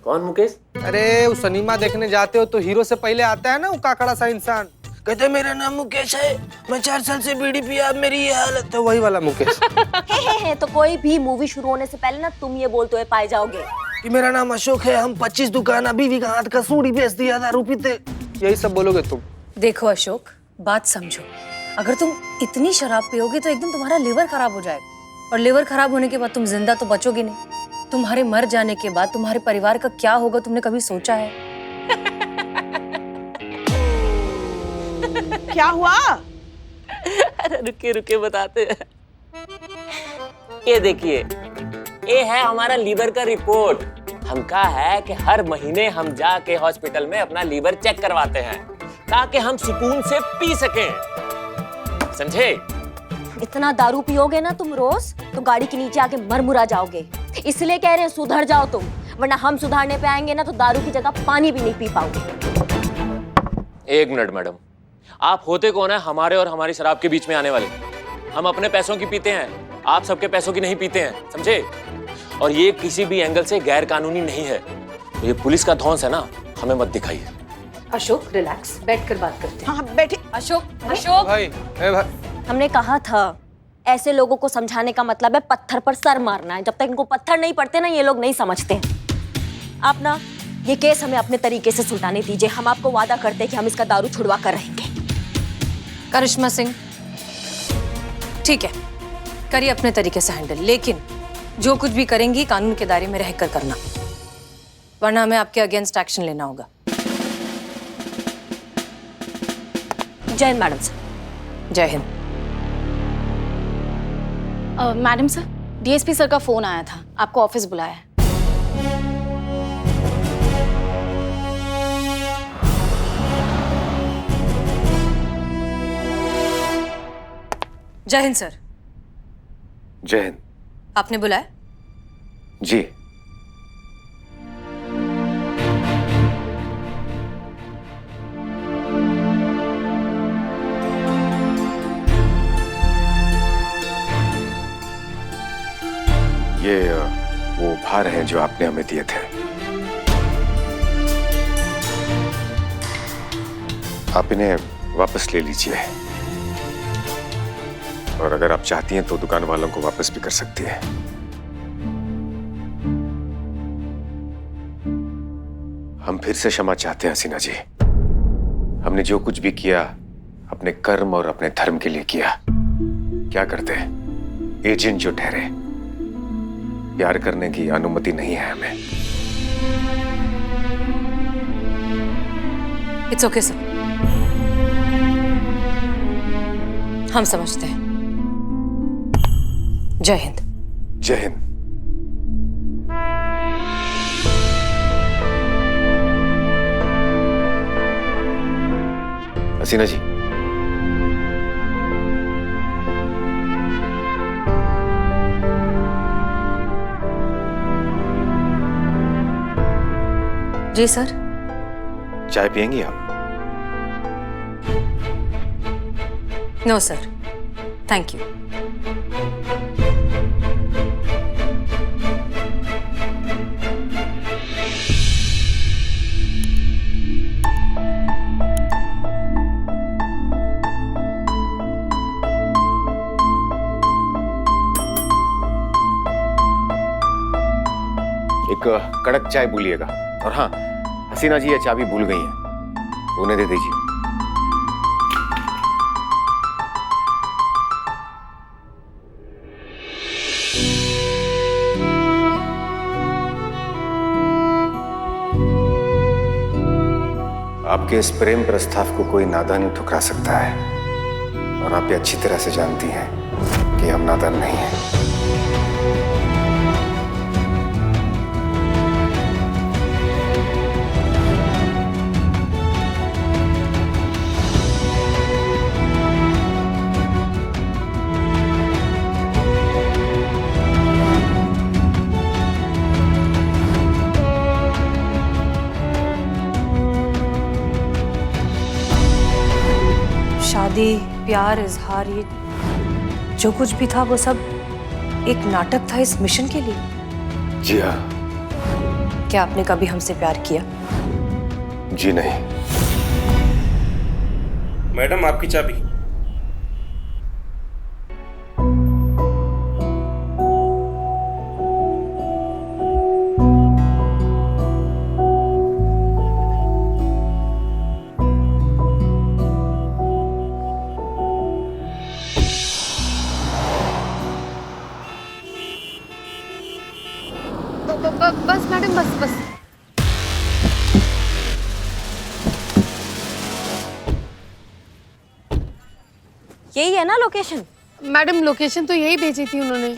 कौन मुकेश? अरे उस सिनेमा देखने जाते हो तो हीरो से पहले आता है ना वो काकड़ा सा इंसान, कहते मेरा नाम मुकेश है, मैं 4 साल से बीड़ी पिया, अब मेरी ये हालत है, वही वाला मुकेश। हे, तो कोई भी मूवी शुरू होने से पहले ना तुम ये बोलते हुए पाए जाओगे कि मेरा नाम अशोक है, हम 25 दुकान बीवी का हाथ का सूड़ी बेच दिया, दारू पीते, यही सब बोलोगे तुम। देखो अशोक, बात समझो। अगर तुम इतनी शराब पियोगे तो एकदम तुम्हारा लिवर खराब हो जाएगा, और लिवर खराब होने के बाद तुम जिंदा तो बचोगे नहीं। तुम्हारे मर जाने के बाद तुम्हारे परिवार का क्या होगा, तुमने कभी सोचा है? क्या हुआ? अरे रुके रुके बताते हैं। ये देखिए, ये है हमारा लीवर का रिपोर्ट। हम कहा है कि हर महीने हम जाके हॉस्पिटल में अपना लीवर चेक करवाते हैं ताकि हम सुकून से पी सकें, समझे? इतना दारू पियोगे ना तुम रोज तो गाड़ी के नीचे आके मरमुरा जाओगे। इसलिए कह रहे हैं सुधर जाओ तुम, वरना हम सुधारने पे आएंगे ना तो दारू की जगह पानी भी नहीं पी पाओगे। 1 मिनट मैडम, आप होते कौन है हमारे और हमारी शराब के बीच में आने वाले? हम अपने पैसों की पीते हैं, आप सबके पैसों की नहीं पीते हैं, समझे? और ये किसी भी एंगल से गैर कानूनी नहीं है। तो ये पुलिस का धौंस है ना, हमें मत दिखाइए। अशोक रिलैक्स, बैठकर बात करते हैं। हाँ बैठे। अशोक भाई, भाई। हमने कहा था ऐसे लोगों को समझाने का मतलब है पत्थर पर सर मारना है। जब तक इनको पत्थर नहीं पड़ते ना ये लोग नहीं समझते। आप ना ये केस हमें अपने तरीके से सुलझाने दीजिए। हम आपको वादा करते हैं कि हम इसका दारू छुड़वा कर रहेंगे। करिश्मा सिंह, ठीक है, करिए अपने तरीके से हैंडल, लेकिन जो कुछ भी करेंगी कानून के दायरे में रहकर करना, वरना हमें आपके अगेंस्ट एक्शन लेना होगा। जय हिंद मैडम सर। जय Hind. Madam sir, DSP sir का फोन आया था, आपको ऑफिस बुलाया है। जय हिंद सर। जय हिंद। आपने बुलाया? जी। ये वो उपहार हैं जो आपने हमें दिए थे। आप इन्हें वापस ले लीजिए, और अगर आप चाहती हैं तो दुकान वालों को वापस भी कर सकती हैं। हम फिर से क्षमा चाहते हैं हसीना जी। हमने जो कुछ भी किया अपने कर्म और अपने धर्म के लिए किया। क्या करते हैं, एजेंट जो ठहरे। प्यार करने की अनुमति नहीं है हमें। इट्स ओके सर, हम समझते हैं। जय हिंद। जय हिंद। हसीना जी, जी सर। चाय पियेंगी आप? No sir, thank you. एक कड़क चाय भूलिएगा। और हाँ, हसीना जी ये चाबी भूल गई हैं, उन्हें दे दीजिए। आपके इस प्रेम प्रस्ताव को कोई नादान नहीं ठुकरा सकता है, और आप ये अच्छी तरह से जानती हैं कि हम नादान नहीं हैं। शादी, प्यार, इजहार, ये जो कुछ भी था वो सब एक नाटक था इस मिशन के लिए। जी हाँ। क्या आपने कभी हमसे प्यार किया? जी नहीं। मैडम आपकी चाबी। बस मैडम, बस। यही है ना लोकेशन? मैडम लोकेशन तो यही भेजी थी उन्होंने।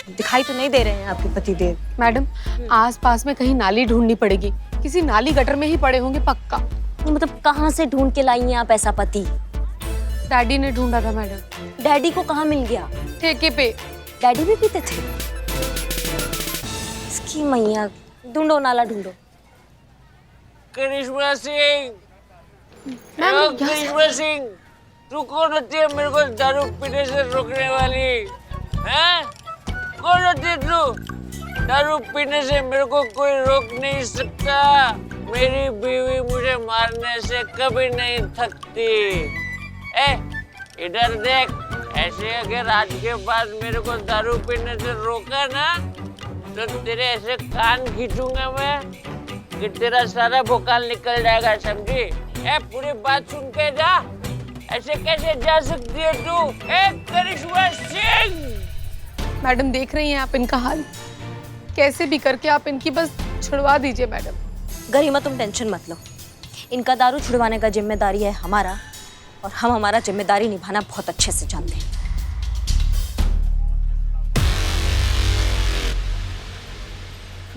दिखाई तो नहीं दे रहे हैं आपके पतिदेव। मैडम आसपास में कहीं नाली ढूंढनी पड़ेगी, किसी नाली गटर में ही पड़े होंगे पक्का। मतलब कहाँ से ढूंढ के लाई हैं आप ऐसा पति? डैडी ने ढूंढा था मैडम। डैडी को कहाँ मिल गया? ठेके पे। डैडी भी पीते थे? इसकी मैया, ढूंढो नाला ढूंढो। करिश्मा सिंह, मैम, करिश्मा सिंह, तू कौन होती है मेरे को दारू पीने से रोकने वाली? हैं? कौन होती है तू? दारू पीने से मेरे को कोई रोक नहीं सकता। मेरी बीवी मुझे मारने से कभी नहीं थकती। इधर देख, ऐसे अगर आज के बाद मेरे को दारू पीने से रोका ना, तो तेरे ऐसे कान खींचूंगा मैं कि तेरा सारा भोकाल निकल जाएगा, समझी? पूरी बात सुन के जा। ऐसे कैसे जा सकती है तू? करिश्मा सिंह! मैडम देख रही हैं आप इनका हाल, कैसे भी करके आप इनकी बस छुड़वा दीजिए मैडम। गरिमा तुम टेंशन मत लो, इनका दारू छुड़वाने का जिम्मेदारी है हमारा, और हम हमारा जिम्मेदारी निभाना बहुत अच्छे से जानते हैं।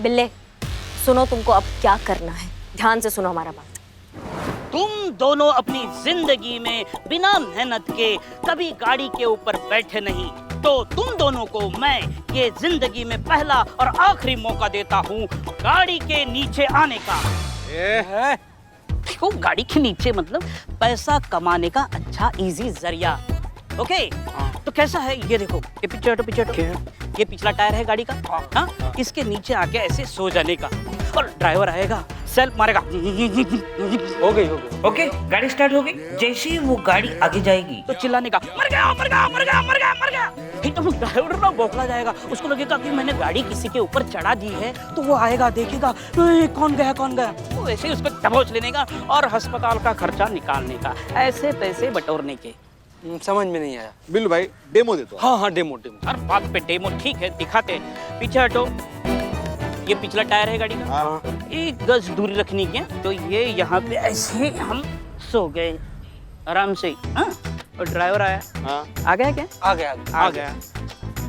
बिल्ले सुनो, तुमको अब क्या करना है, ध्यान से सुनो हमारा बात। तुम दोनों अपनी जिंदगी में बिना मेहनत के कभी गाड़ी के ऊपर बैठे नहीं, तो तुम दोनों को मैं ये जिंदगी में पहला और आखिरी मौका देता हूँ गाड़ी के नीचे आने का। देखो, गाड़ी के नीचे मतलब पैसा कमाने का अच्छा इजी जरिया। ओके, तो कैसा है ये देखो, ये पीछे हटो, ये पिछला टायर है गाड़ी का। हाँ, इसके नीचे आके ऐसे सो जाने का, और ड्राइवर आएगा, सेल्फ मारेगा। हो गई। ओके, गाड़ी स्टार्ट हो गई। जैसे ही वो गाड़ी आगे जाएगी तो चिल्लाने का, मर गया। एकदम ड्राइवर ना बौखला जाएगा, उसको लगेगा कि मैंने गाड़ी किसी के ऊपर चढ़ा दी है, तो वो आएगा, देखेगा कौन गया। तो ऐसे ही उसको दबोच लेने का और अस्पताल का खर्चा निकालने का, ऐसे पैसे बटोरने के। समझ में नहीं आया। बिल्लू भाई डेमो दे दो। हाँ, डेमो। हर बात पे डेमो, ठीक है दिखाते हैं। पीछे हटो, ये पिछला टायर है गाड़ी का, 1 गज दूरी रखनी है, तो ये यहाँ पे ऐसे हम सो गए आराम से। हाँ, और ड्राइवर आया। हाँ, आ गया क्या? आ गया।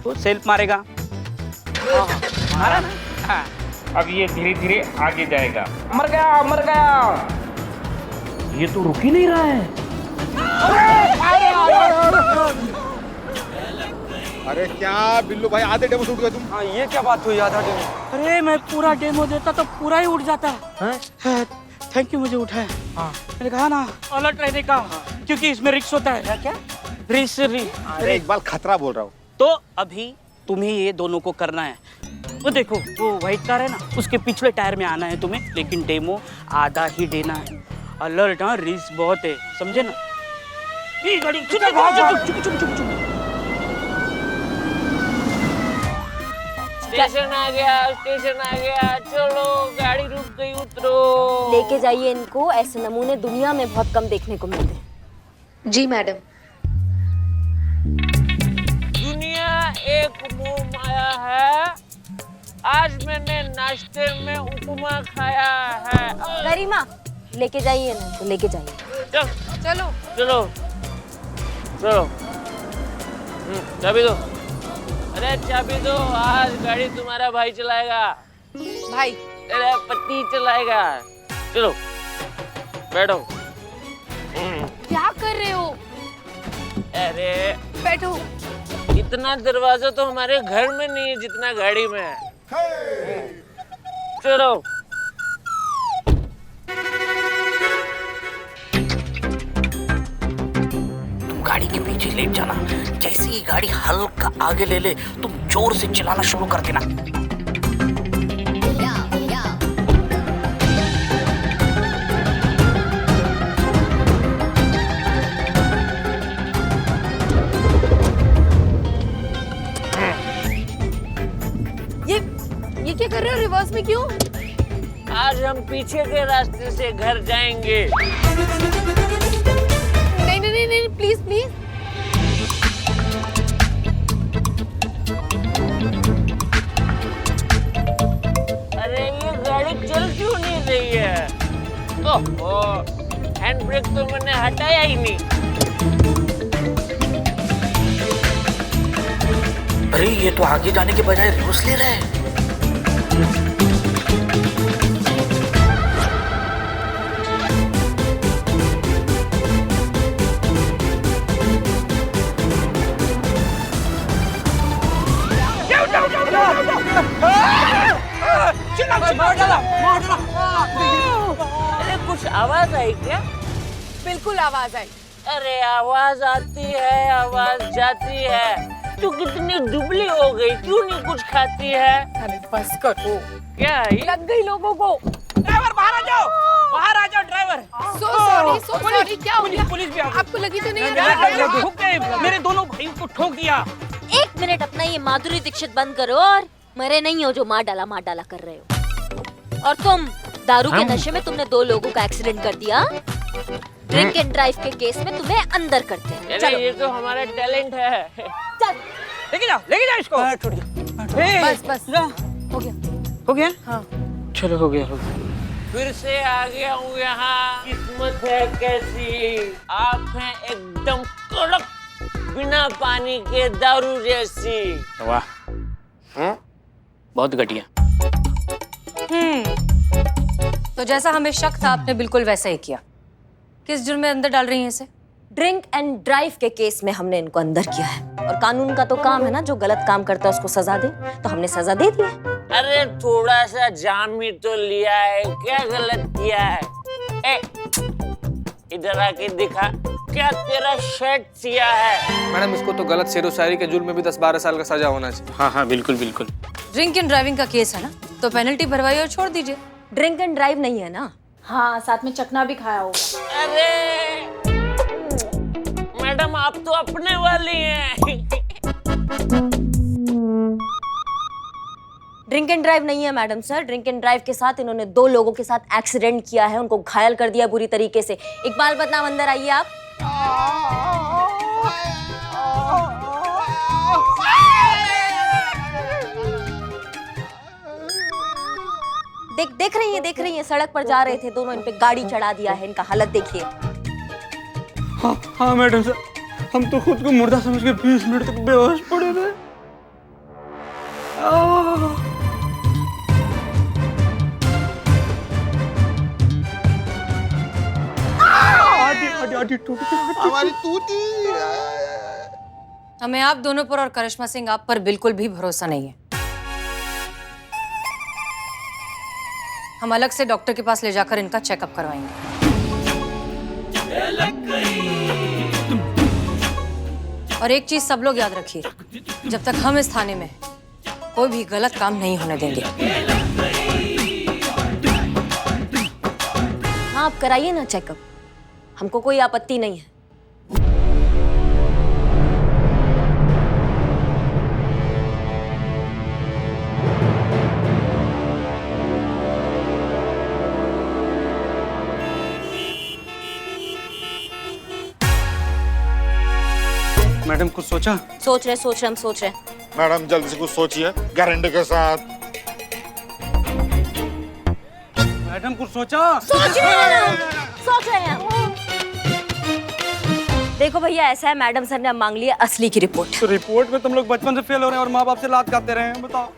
तो सेल्फ मारेगा। मारा ना? हाँ। अब ये धीरे धीरे आगे जाएगा। मर गया। ये तो रुक ही नहीं रहा है। अरे क्या बिल्लू भाई, आधे डेमो से उठ गए तुम। हाँ, ये क्या बात हुई, आधा डेमो? अरे मैं पूरा डेमो देता तो पूरा ही उठ जाता। थैंक यू, मुझे उठाया। मैंने कहा ना अलर्ट रहने का, क्योंकि इसमें रिस्क होता है। क्या? रिस्क। अरे इकबाल खतरा बोल रहा हूँ। तो अभी तुम्हें ये दोनों को करना है। वो देखो, वो व्हाइट कार है ना, उसके पिछले टायर में आना है तुम्हें, लेकिन डेमो आधा ही देना है। अलर्ट, हाँ, रिस्क बहुत है, समझे ना? ये गाड़ी चुप। स्टेशन आ गया, चलो गाड़ी रुक गई, उतरो। लेके जाइए इनको, ऐसे नमूने दुनिया में बहुत कम देखने को मिलते हैं। जी मैडम। दुनिया एक मोह माया है, आज मैंने नाश्ते में उपमा खाया है। गरिमा, लेके जाइए ना, तो लेके जाइए। चल चलो चलो चलो। चाबी दो। अरे चाबी दो, आज गाड़ी तुम्हारा भाई चलाएगा। भाई। अरे पति चलाएगा। चलो बैठो। क्या कर रहे हो? अरे बैठो। इतना दरवाजा तो हमारे घर में नहीं है जितना गाड़ी में है। चलो। तुम गाड़ी के पीछे लेट जाना, जैसे ही गाड़ी हल्का आगे ले ले तुम जोर से चिल्लाना शुरू कर देना। ये क्या कर रहे हो? रिवर्स में क्यों? आज हम पीछे के रास्ते से घर जाएंगे। नहीं नहीं नहीं नहीं, प्लीज प्लीज। अरे ये गाड़ी चल क्यों नहीं रही है? ओहो, हैंड ब्रेक तो मैंने हटाया ही नहीं। अरे ये तो आगे जाने के बजाय रिवर्स ले रहा है। अरे कुछ आवाज आई क्या? बिल्कुल आवाज आई। अरे आवाज आती है, आवाज जाती है। तू कितनी दुबली हो गई, क्यों नहीं कुछ खाती है? अरे बस करो। क्या लग गई लोगों को। ड्राइवर बाहर आ जाओ, बाहर आ जाओ ड्राइवर। सो सॉरी, क्या हो गया? पुलिस भी आ गई। आपको लगी तो नहीं? ठोक गए, मेरे दोनों भाइयों को ठोक दिया। 1 मिनट अपना ये माधुरी दीक्षित बंद करो और मरे नहीं हो जो मार डाला कर रहे हो। और तुम दारू के नशे में तुमने 2 लोगों का एक्सीडेंट कर दिया। ड्रिंक एंड ड्राइव के केस में तुम्हें अंदर करते हैं। चलो, ये तो हमारा टैलेंट है। चल लेके जाओ इसको। बस बस हो गया? हाँ। चलो हो गया, हो गया। फिर से आ गया हूँ यहाँ। किस्मत है कैसी, आप हैं एकदम कड़क, बिना पानी के दारू जैसी। वाह, बहुत घटिया। तो जैसा हमें शक था आपने बिल्कुल वैसा ही किया। किस जुर्म में अंदर डाल रही हैं इसे? ड्रिंक एंड ड्राइव के केस में हमने इनको अंदर किया है और कानून का तो काम है ना, जो गलत काम करता है उसको सजा दे, तो हमने सजा दे दी है। अरे थोड़ा सा जाम ही तो लिया है, क्या गलत किया है? ए, इधर आके दिखा, क्या तेरा शर्ट सिया है? मैडम इसको तो गलत शेरो शायरी के जुर्म में भी 10-12 साल का सजा होना चाहिए। हाँ हाँ बिल्कुल बिल्कुल। ड्रिंक एंड ड्राइविंग का केस है ना, तो पेनल्टी भरवाइए और छोड़ दीजिए। ड्रिंक एंड ड्राइव नहीं है ना। हाँ, साथ में चखना भी खाया होगा। अरे मैडम आप तो अपने वाली हैं। ड्रिंक एंड ड्राइव नहीं है madam sir. Drink and drive के साथ इन्होंने 2 लोगों के साथ एक्सीडेंट किया है, उनको घायल कर दिया बुरी तरीके से। इकबाल बदनाम, अंदर आइए आप। देख रही हैं, सड़क पर जा रहे थे दोनों, इन पे गाड़ी चढ़ा दिया है, इनका हालत देखिए। हाँ मैडम सर, हम तो खुद को मुर्दा समझ के 20 मिनट तक बेहोश पड़े रहे। हमारी तूती। हमें आप दोनों पर और करिश्मा सिंह आप पर बिल्कुल भी भरोसा नहीं है। हम अलग से डॉक्टर के पास ले जाकर इनका चेकअप करवाएंगे। और एक चीज सब लोग याद रखिए, जब तक हम इस थाने में हैं, कोई भी गलत काम नहीं होने देंगे। हाँ, आप कराइए ना चेकअप, हमको कोई आपत्ति नहीं है। मैडम कुछ सोचा? सोच रहे। मैडम जल्दी से कुछ सोचिए, गारंटी के साथ। मैडम कुछ सोचा? सोच रहे हैं। देखो भैया, ऐसा है, मैडम सर ने अब मांग लिया असली की रिपोर्ट। तो रिपोर्ट में तुम लोग बचपन से फेल हो रहे हैं और माँ बाप से लात खाते रहे हैं, बताओ।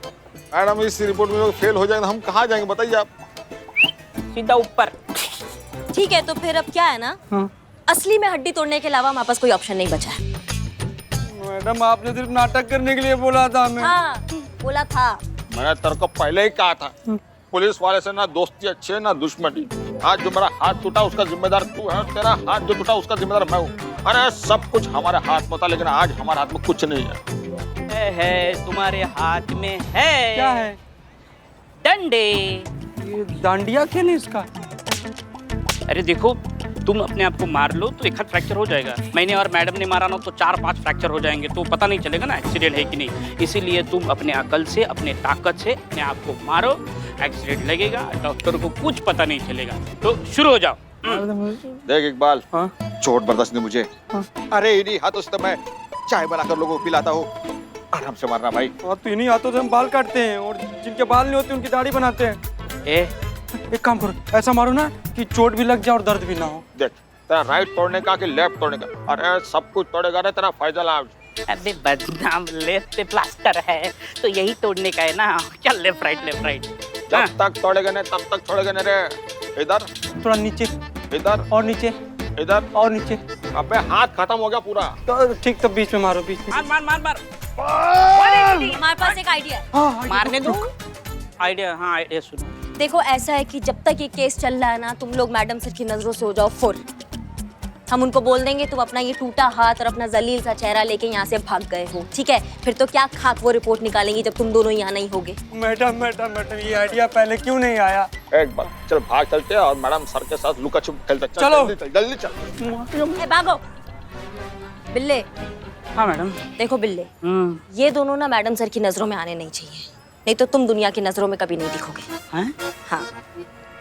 मैडम इस रिपोर्ट में फेल हो जाएंगे तो हम कहाँ जाएंगे बताइए आप। सीधा ऊपर। ठीक है, तो फिर अब क्या है ना, असली में हड्डी तोड़ने के अलावा हमारे पास कोई ऑप्शन नहीं बचा है। मैडम आपने सिर्फ नाटक करने के लिए बोला था हमें। हाँ, बोला था। मैंने तेरे को पहले ही कहा था, पुलिस वाले से ना दोस्ती अच्छी है ना दुश्मनी। आज जो मेरा हाथ टूटा उसका जिम्मेदार तू है, तेरा हाथ जो टूटा उसका जिम्मेदार मैं हूँ। अरे सब कुछ हमारे हाथ में होता, लेकिन आज हमारे हाथ में कुछ नहीं है। तुम्हारे हाथ में है। क्या है? डंडे। ये डांडिया खेल है इसका? अरे देखो, तुम अपने आप को मार लो तो एक हाथ फ्रैक्चर हो जाएगा, मैंने और मैडम ने मारा ना तो 4-5 फ्रैक्चर हो जाएंगे, तो पता नहीं चलेगा ना एक्सीडेंट है कि नहीं। इसीलिए तुम अपने अकल से, अपने ताकत से अपने आप को मारो, एक्सीडेंट लगेगा, डॉक्टर को कुछ पता नहीं चलेगा। तो शुरू हो जाओ। देख इकबाल, चोट बर्दाश्त नहीं मुझे। अरे इन्हीं हाथों से तो मैं चाय बनाकर लोगों को पिलाता हूँ। आराम से मारना भाई। और तो इन्हीं हाथों से हम बाल काटते हैं और जिनके बाल नहीं होते उनकी दाढ़ी बनाते हैं। एक काम करो, ऐसा मारो ना कि चोट भी लग जाए और दर्द भी ना हो। देख, तेरा राइट तोड़ने का कि लेफ्ट तोड़ने का? अरे सब कुछ तोड़ेगा रे तेरा फैजल आज। अबे बदनाम, लेफ्ट पे प्लास्टर है तो यही तोड़ने का है ना। चल लेफ्ट राइट। जब तक तोड़ेगा नहीं तब तक छोड़ेगा नहीं रे। इधर थोड़ा नीचे, इधर और नीचे, इधर और नीचे। अबे हाथ खत्म हो गया पूरा। तो ठीक, तो बीच में मारो, बीच में। मार। हमारे पास एक आइडिया है। मारने दो। आइडिया? हाँ आइडिया सुनो। देखो, ऐसा है कि जब तक ये केस चल रहा है ना, तुम लोग मैडम सर की नजरों से हो जाओ फुर। हम उनको बोल देंगे तुम अपना ये टूटा हाथ और अपना जलील सा चेहरा लेके यहाँ से भाग गए हो, ठीक है? फिर तो क्या खाक वो रिपोर्ट निकालेंगी जब तुम दोनों यहाँ नहीं होगे। मैडम, ये आइडिया पहले क्यों नहीं आया? एक बार चल भाग चलते हैं और मैडम सर के साथ लुका छुप खेलते। चलो जल्दी चल। भागो। बिल्ले। हाँ मैडम। देखो बिल्ले, ये दोनों ना मैडम सर की नजरों में आने नहीं चाहिए, नहीं तो तुम दुनिया की नजरों में कभी नहीं दिखोगे। हाँ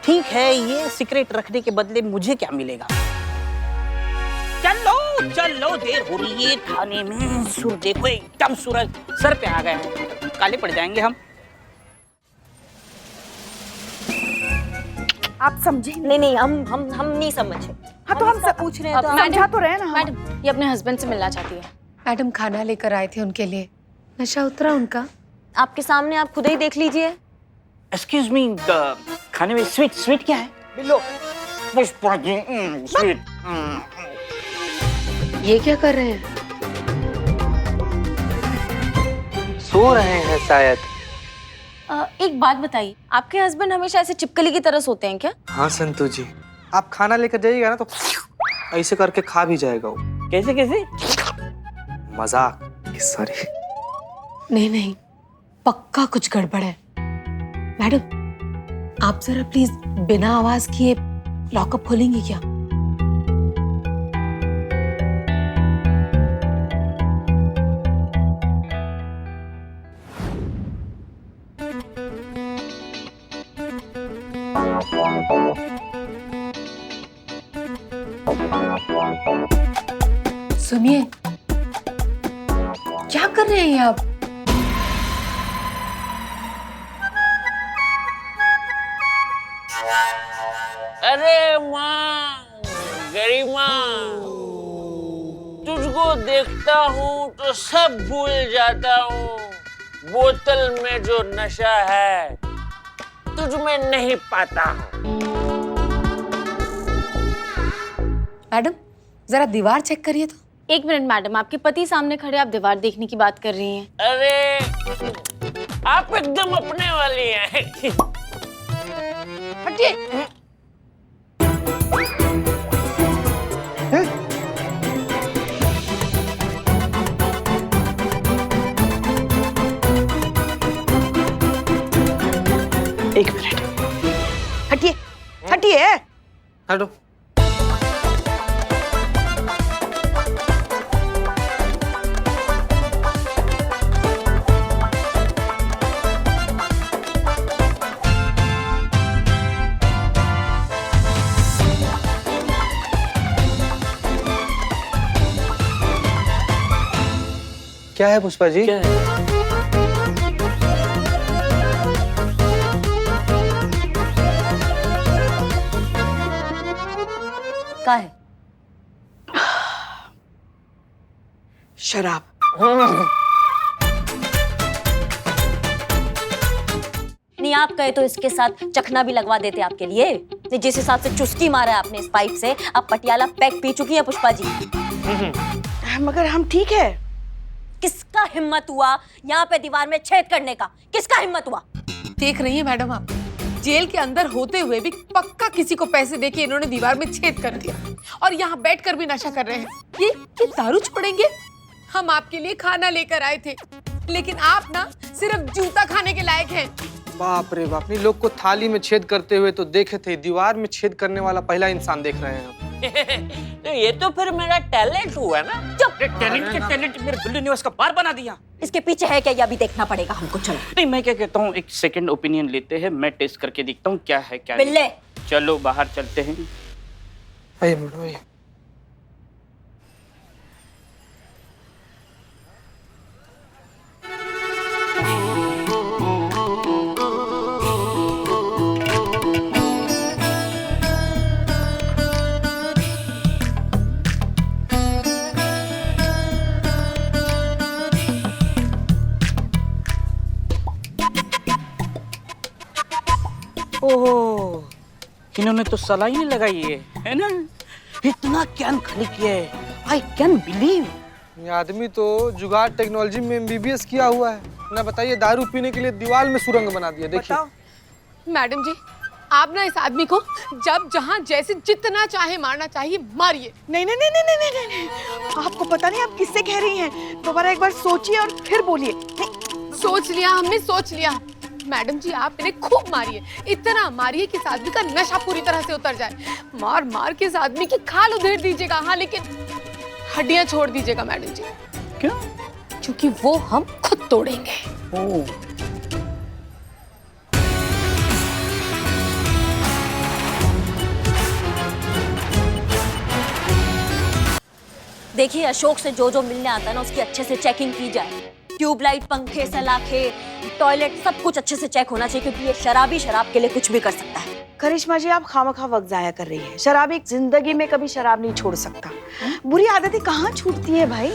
ठीक है, ये सीक्रेट रखने के बदले मुझे क्या मिलेगा? चलो, देर हो रही है खाने में। सूरज देखो, एकदम सूरज सर पे आ गए हैं, काले पड़ जाएंगे हम। आप समझे? नहीं, हम नहीं समझे। हाँ तो हम सब पूछ रहे हैं, तो समझा तो रहे ना। मैडम, ये अपने हस्बैंड से मिलना चाहती है। मैडम खाना लेकर आए थे उनके लिए, नशा उतरा उनका। आपके सामने, आप खुद ही देख लीजिए। एक्सक्यूज मी, खाने में स्वीट क्या है? बिल्लो पुष्पा जी, स्वीट। ये क्या कर रहे हैं? सो रहे हैं शायद। एक बात बताइए, आपके हस्बैंड हमेशा ऐसे चिपकली की तरह सोते हैं क्या? हाँ संतू जी, आप खाना लेकर जाइएगा ना तो ऐसे करके खा भी जाएगा वो। कैसे? मजाक, सॉरी। नहीं, पक्का कुछ गड़बड़ है। मैडम, आप जरा प्लीज बिना आवाज किए लॉकअप खोलेंगी क्या? सुनिए, क्या कर रहे हैं ये आप? अरे माँ, गरिमा, तुझको देखता हूँ तो सब भूल जाता हूँ। बोतल में जो नशा है तुझ में नहीं पाता हूँ। मैडम, जरा दीवार चेक करिए तो। एक मिनट मैडम, आपके पति सामने खड़े, आप दीवार देखने की बात कर रही हैं। अरे आप एकदम अपने वाली हैं। हटिए। एक मिनट। हटिए। हटो। क्या है पुष्पा जी? क्या है? का है? शराब। नहीं, आप कहे तो इसके साथ चखना भी लगवा देते आपके लिए। नहीं, जिस हिसाब से चुस्की मारा है आपने इस पाइप से, आप पटियाला पैक पी चुकी हैं पुष्पा जी। मगर हम ठीक है। किसका हिम्मत हुआ यहाँ पे दीवार में छेद करने का? किसका हिम्मत हुआ? देख रही है मैडम आप, जेल के अंदर होते हुए भी पक्का किसी को पैसे देके इन्होंने दीवार में छेद कर दिया और यहाँ बैठकर भी नशा कर रहे हैं। ये दारू छोड़ेंगे? हम आपके लिए खाना लेकर आए थे, लेकिन आप ना सिर्फ जूता खाने के लायक हैं। बाप रे बाप, नहीं लोग को थाली में छेद करते हुए तो देखे थे, दीवार में छेद करने वाला पहला इंसान देख रहे हैं आप। तो ये तो फिर मेरा टैलेंट हुआ ना। चुप! टैलेंट मेरे बिल्ली ने उसका पार बना दिया। इसके पीछे है क्या, ये अभी देखना पड़ेगा हमको। चलो। नहीं, मैं क्या कहता हूँ, एक सेकंड ओपिनियन लेते हैं, मैं टेस्ट करके देखता हूँ क्या है क्या बिल्ले। नहीं। चलो बाहर चलते हैं। आइए मैडम, आइए। ओह, इन्होंने तो सलाई नहीं लगाई है ना? इतना ज्ञान खली किया है, आई कैन बिलीव। ये आदमी तो जुगाड़ टेक्नोलॉजी में MBBS किया हुआ है ना। बताइए, दारू पीने के लिए दीवार में सुरंग बना दिया। देखिए मैडम जी, आप ना इस आदमी को जब जहाँ जैसे जितना चाहे मारना चाहिए मारिए। नहीं नहीं नहीं नहीं नहीं नहीं नहीं, आपको पता नहीं आप किससे कह रही हैं। दोबारा एक बार सोचिए और फिर बोलिए। सोच लिया, हमने सोच लिया। मैडम जी, आप इन्हें खूब मारिए, इतना मारिए कि इस आदमी का नशा पूरी तरह से उतर जाए। मार मार के इस आदमी की खाल उधेड़ दीजिएगा। हाँ, लेकिन हड्डियां छोड़ दीजिएगा मैडम जी। क्यों? क्योंकि वो हम खुद तोड़ेंगे। ओह, देखिए, अशोक से जो जो मिलने आता है ना, उसकी अच्छे से चेकिंग की जाए। ट्यूबलाइट, पंखे, सलाखे, टॉयलेट, सब कुछ अच्छे से चेक होना चाहिए, क्योंकि ये शराबी शराब के लिए कुछ भी कर सकता है। करिश्मा जी, आप खामखा वक्त जाया कर रही है। शराबी जिंदगी में कभी शराब नहीं छोड़ सकता। बुरी आदतें कहाँ छूटती है भाई।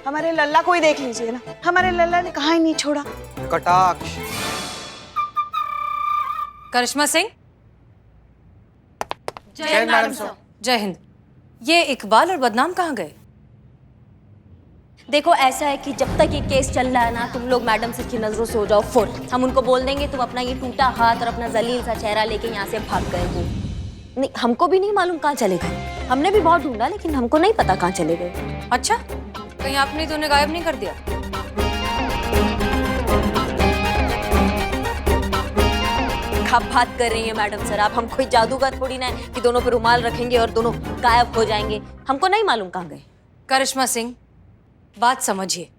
हमारे लल्ला को ही देख लीजिए ना, हमारे लल्ला ने कहाँ ही नहीं छोड़ा। कटाक्ष। करिश्मा सिंह। जय हिंद मैडम साहब। जय हिंद। ये इकबाल और बदनाम कहाँ गए? देखो, ऐसा है कि जब तक ये केस चल रहा है ना, तुम लोग मैडम से की नजरों से हो जाओ फुल। हम उनको बोल देंगे तुम अपना ये टूटा हाथ और अपना जलील सा चेहरा लेके यहाँ से भाग गए हो। नहीं, हमको भी नहीं मालूम कहाँ चले गए। हमने भी बहुत ढूंढा, लेकिन हमको नहीं पता कहाँ चले गए। अच्छा, कहीं आपने तो उन्हें गायब नहीं कर दिया? आप बात कर रही हैं मैडम सर? आप हम कोई जादूगर थोड़ी ना है कि दोनों पे रुमाल रखेंगे और दोनों गायब हो जाएंगे। हमको नहीं मालूम कहाँ गए। करिश्मा सिंह, बात समझिए।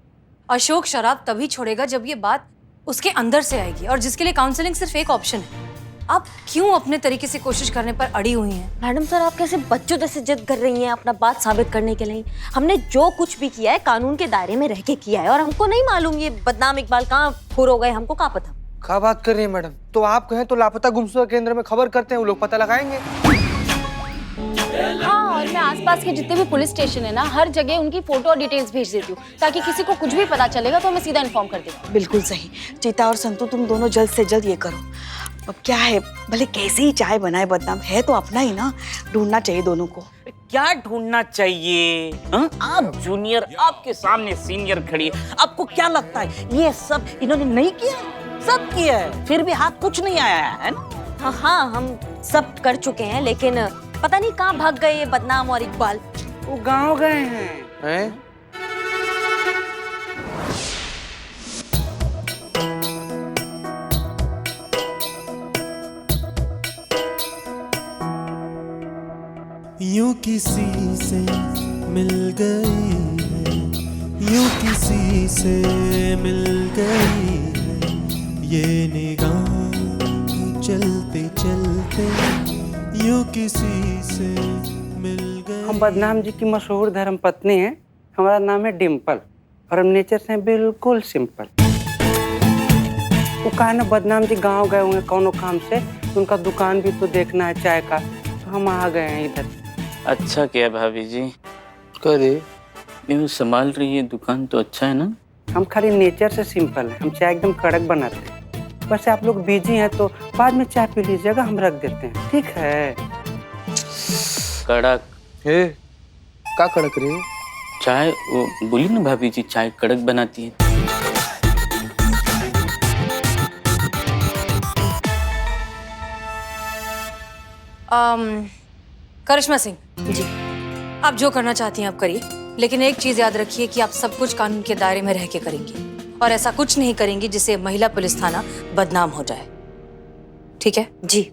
अशोक शराब तभी छोड़ेगा जब ये बात उसके अंदर से आएगी, और जिसके लिए काउंसलिंग सिर्फ एक ऑप्शन है। आप क्यों अपने तरीके से कोशिश करने पर अड़ी हुई हैं? मैडम सर, आप कैसे बच्चों जैसे जिद कर रही हैं अपना बात साबित करने के लिए? हमने जो कुछ भी किया है कानून के दायरे में रह के किया है, और हमको नहीं मालूम ये बदनाम इकबाल कहाँ फुर हो गए। हमको कहाँ पता। क्या बात कर रही है मैडम? तो आप कहें तो लापता गुमशुदा केंद्र में खबर करते हैं, वो लोग पता लगाएंगे। हाँ, और मैं आसपास के जितने भी पुलिस स्टेशन है ना, हर जगह उनकी फोटो और डिटेल्स भेज देती हूँ, ताकि किसी को कुछ भी पता चलेगा तो हमें सीधा इन्फॉर्म कर देगा। बिल्कुल सही। चीता और संतू, तुम दोनों जल्द से जल्द ये करो। अब क्या है, भले कैसे ही चाय बनाए, बदनाम है तो अपना ही ना। ढूंढना चाहिए दोनों को। क्या ढूंढना चाहिए? आप जूनियर, आपके सामने सीनियर खड़ी है। आपको क्या लगता है ये सब इन्होंने नहीं किया? सब किया है, फिर भी हाथ कुछ नहीं आया है ना? हाँ, हम सब कर चुके हैं, लेकिन पता नहीं कहाँ भाग गए ये बदनाम और इकबाल। वो गाँव गए हैं। यूं किसी से मिल गई है, यूं किसी से मिल गई है ये निगाह, चलते चलते यूं किसी से मिल गई। हम बदनाम जी की मशहूर धर्मपत्नी हैं। हमारा नाम है डिम्पल और हम नेचर से बिल्कुल सिंपल। वो कहा ना, बदनाम जी गांव गए हुए कौनो काम से, उनका दुकान भी तो देखना है चाय का, तो हम आ गए हैं इधर। अच्छा क्या भाभी जी? करे यूँ संभाल रही है दुकान तो अच्छा है ना? हम खाली नेचर से सिंपल हैं, हम चाय एकदम कड़क बनाते हैं। वैसे आप लोग बिजी हैं तो बाद में चाय पी लीजिएगा, हम रख देते हैं, ठीक है? कड़क हे का कड़क रही है? चाय, वो बोली ना भाभी जी चाय कड़क बनाती है। करिश्मा सिंह जी, आप जो करना चाहती हैं आप करिए, लेकिन एक चीज याद रखिए कि आप सब कुछ कानून के दायरे में रह के करेंगी और ऐसा कुछ नहीं करेंगी जिससे महिला पुलिस थाना बदनाम हो जाए, ठीक है? जी।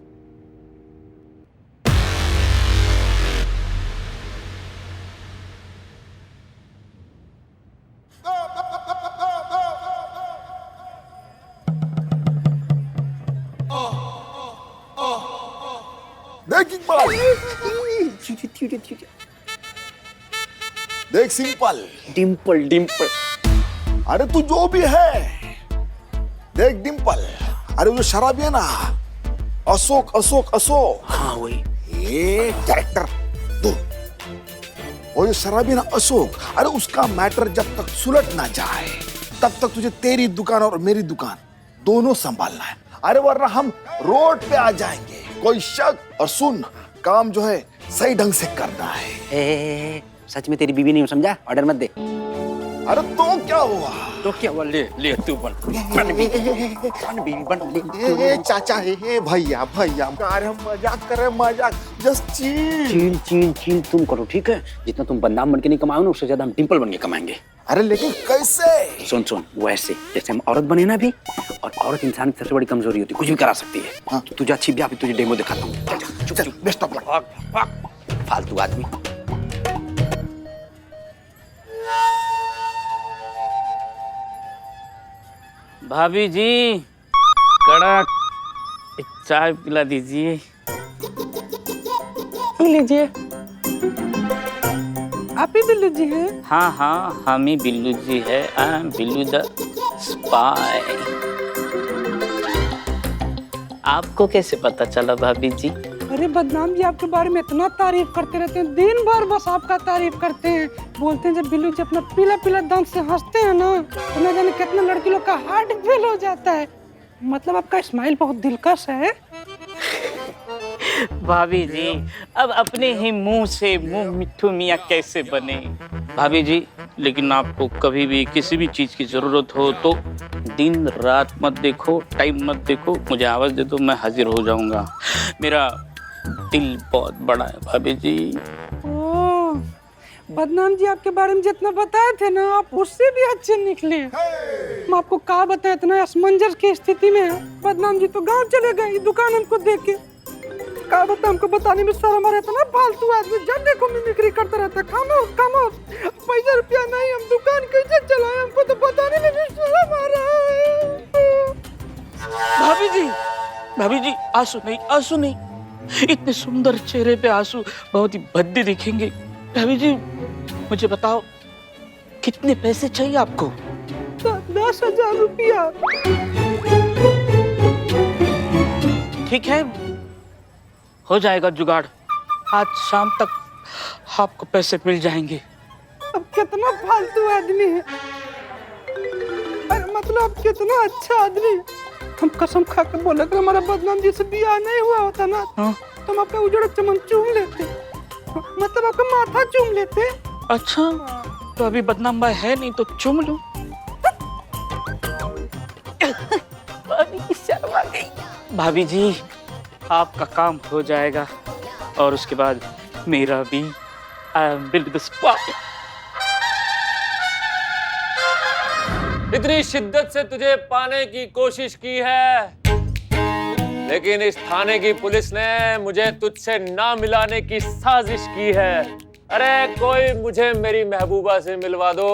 देख इकबाल, देख सिंपल, डिम्पल डिम्पल, अरे तू जो भी है, देख डिम्पल, अरे वो जो शराबी है ना, अशोक अशोक अशोक, हाँ वही, ये कैरेक्टर दो, वो जो शराबी है ना अशोक, अरे उसका मैटर जब तक सुलट ना जाए तब तक तुझे तेरी दुकान और मेरी दुकान दोनों संभालना है। अरे वरना हम रोड पे आ जाएंगे, कोई शक। और सुन, काम जो है सही ढंग से करना है। सच में तेरी बीवी नहीं समझा, ऑर्डर मत दे। अरे तो क्या हुआ? तो क्या हुआ? ले ले तू बन बीवी बन। ए चाचा, हे भैया भैया, अरे हम मजाक कर रहे हैं, मजाक, जस्ट चिल चिल चिल तुम करो, ठीक है? जितना तुम बदनाम बन के नहीं कमाओ ना, उससे ज्यादा हम डिम्पल बन के कमाएंगे। अरे लेकिन कैसे? सुन सुन, वो ऐसे जैसे हम औरत बने ना अभी, और औरत इंसान की सबसे बड़ी कमजोरी होती है, कुछ भी करा सकती है। हाँ, तो तुझे अच्छी भी, अभी तुझे डेमो दिखाता हूँ। चल बेस्ट ऑफ लक। फालतू आदमी। भाभी जी कड़क एक चाय पिला दीजिए। लीजिए, आप ही बिल्लू जी हैं? हाँ हाँ, हम ही बिल्लू जी है। I am Billu the spy. आपको कैसे पता चला भाभी जी? अरे बदनाम जी आपके बारे में इतना तारीफ करते रहते हैं, दिन भर बस आपका तारीफ करते हैं। बोलते हैं जब बिल्लू जी अपना पीला पीला दांत से हंसते हैं ना, तो न जाने कितने लड़की लोग का हार्ट फेल हो जाता है। मतलब आपका स्माइल बहुत दिलकश है। भाभी जी अब अपने ही मुंह से मुंह मिट्ठू मियाँ कैसे बने? भाभी जी लेकिन आपको कभी भी किसी भी चीज की जरूरत हो तो दिन रात मत देखो, टाइम मत देखो, मुझे आवाज दे दो, मैं हाजिर हो जाऊंगा। मेरा दिल बहुत बड़ा है भाभी जी। ओह, बदनाम जी आपके बारे में जितना बताए थे ना, आप उससे भी अच्छे निकले। हम आपको कहा बताए, इतना असमंजस की स्थिति में बदनाम जी तो गांव चले गए दुकान हमको देख के। कहा बता, हमको बताने में शर्म आ रहा था ना, फालतू आदमी जब देखो मिमिक्री करता रहता। खामोश खामोश, पैसा रुपया नहीं, हम दुकान कैसे चलाए, हमको तो बताने में भी शर्म आ रहा है। भाभी जी आंसू नहीं, आंसू नहीं, इतने सुंदर चेहरे पे आंसू बहुत ही भद्दे दिखेंगे। भाभी जी मुझे बताओ कितने पैसे चाहिए आपको? 10,000 रुपया। ठीक है, हो जाएगा जुगाड़, आज शाम तक आपको पैसे मिल जाएंगे। अब कितना फालतू आदमी है, अरे मतलब कितना अच्छा आदमी। हम कसम खा के बोले कि हमारा बदनाम जी से ब्याह नहीं हुआ होता ना, तो हम आपका उजड़ा चमन चूम लेते, मतलब आपका माथा चूम लेते। अच्छा, तो अभी बदनाम भाई है नहीं तो चूम लूं। शर्म आ गई। भाभी जी आपका काम हो जाएगा और उसके बाद मेरा भी। I am Billu the spy. इतनी शिद्दत से तुझे पाने की कोशिश की है, लेकिन इस थाने की पुलिस ने मुझे तुझसे ना मिलाने की साजिश की है। अरे कोई मुझे मेरी महबूबा से मिलवा दो।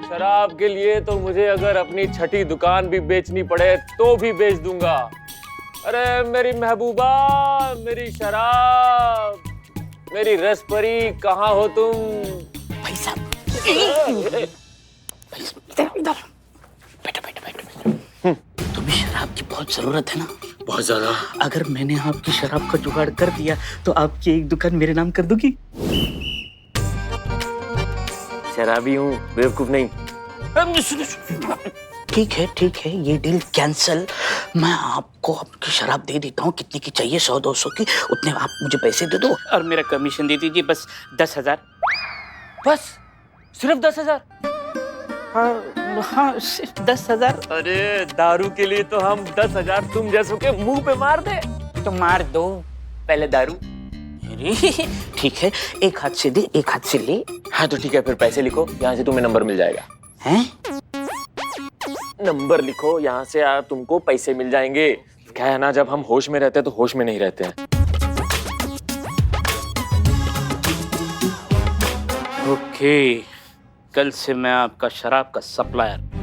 शराब के लिए तो मुझे अगर अपनी छठी दुकान भी बेचनी पड़े तो भी बेच दूंगा। अरे मेरी महबूबा, मेरी शराब, मेरी रसपरी, कहाँ हो तुम? भाई साहब बैठो बैठो बैठो। तुम्हें शराब की बहुत जरूरत है ना, बहुत ज्यादा। अगर मैंने आपकी शराब का जुगाड़ कर दिया तो आपकी एक दुकान मेरे नाम कर दूंगी। शराबी हूँ, बेवकूफ नहीं। ठीक है, ये डील कैंसिल। मैं आपको आपकी शराब दे देता हूँ, कितने की चाहिए, 100-200 की, उतने आप मुझे पैसे दे दो और मेरा कमीशन दे दीजिए, बस 10,000। बस सिर्फ 10,000? हाँ, सिर्फ 10,000। अरे दारू के लिए तो हम 10,000 तुम जैसों के मुंह पे मार दे। तो मार दो, पहले दारू। ठीक है, एक हाथ से दे, एक हाथ से ले। हाँ तो ठीक है, फिर पैसे लिखो, यहाँ से तुम्हें नंबर मिल जाएगा। हैं? नंबर लिखो, यहाँ से तुमको पैसे मिल जाएंगे। क्या है ना, जब हम होश में रहते हैं तो होश में नहीं रहते हैं। ओके, कल से मैं आपका शराब का सप्लायर।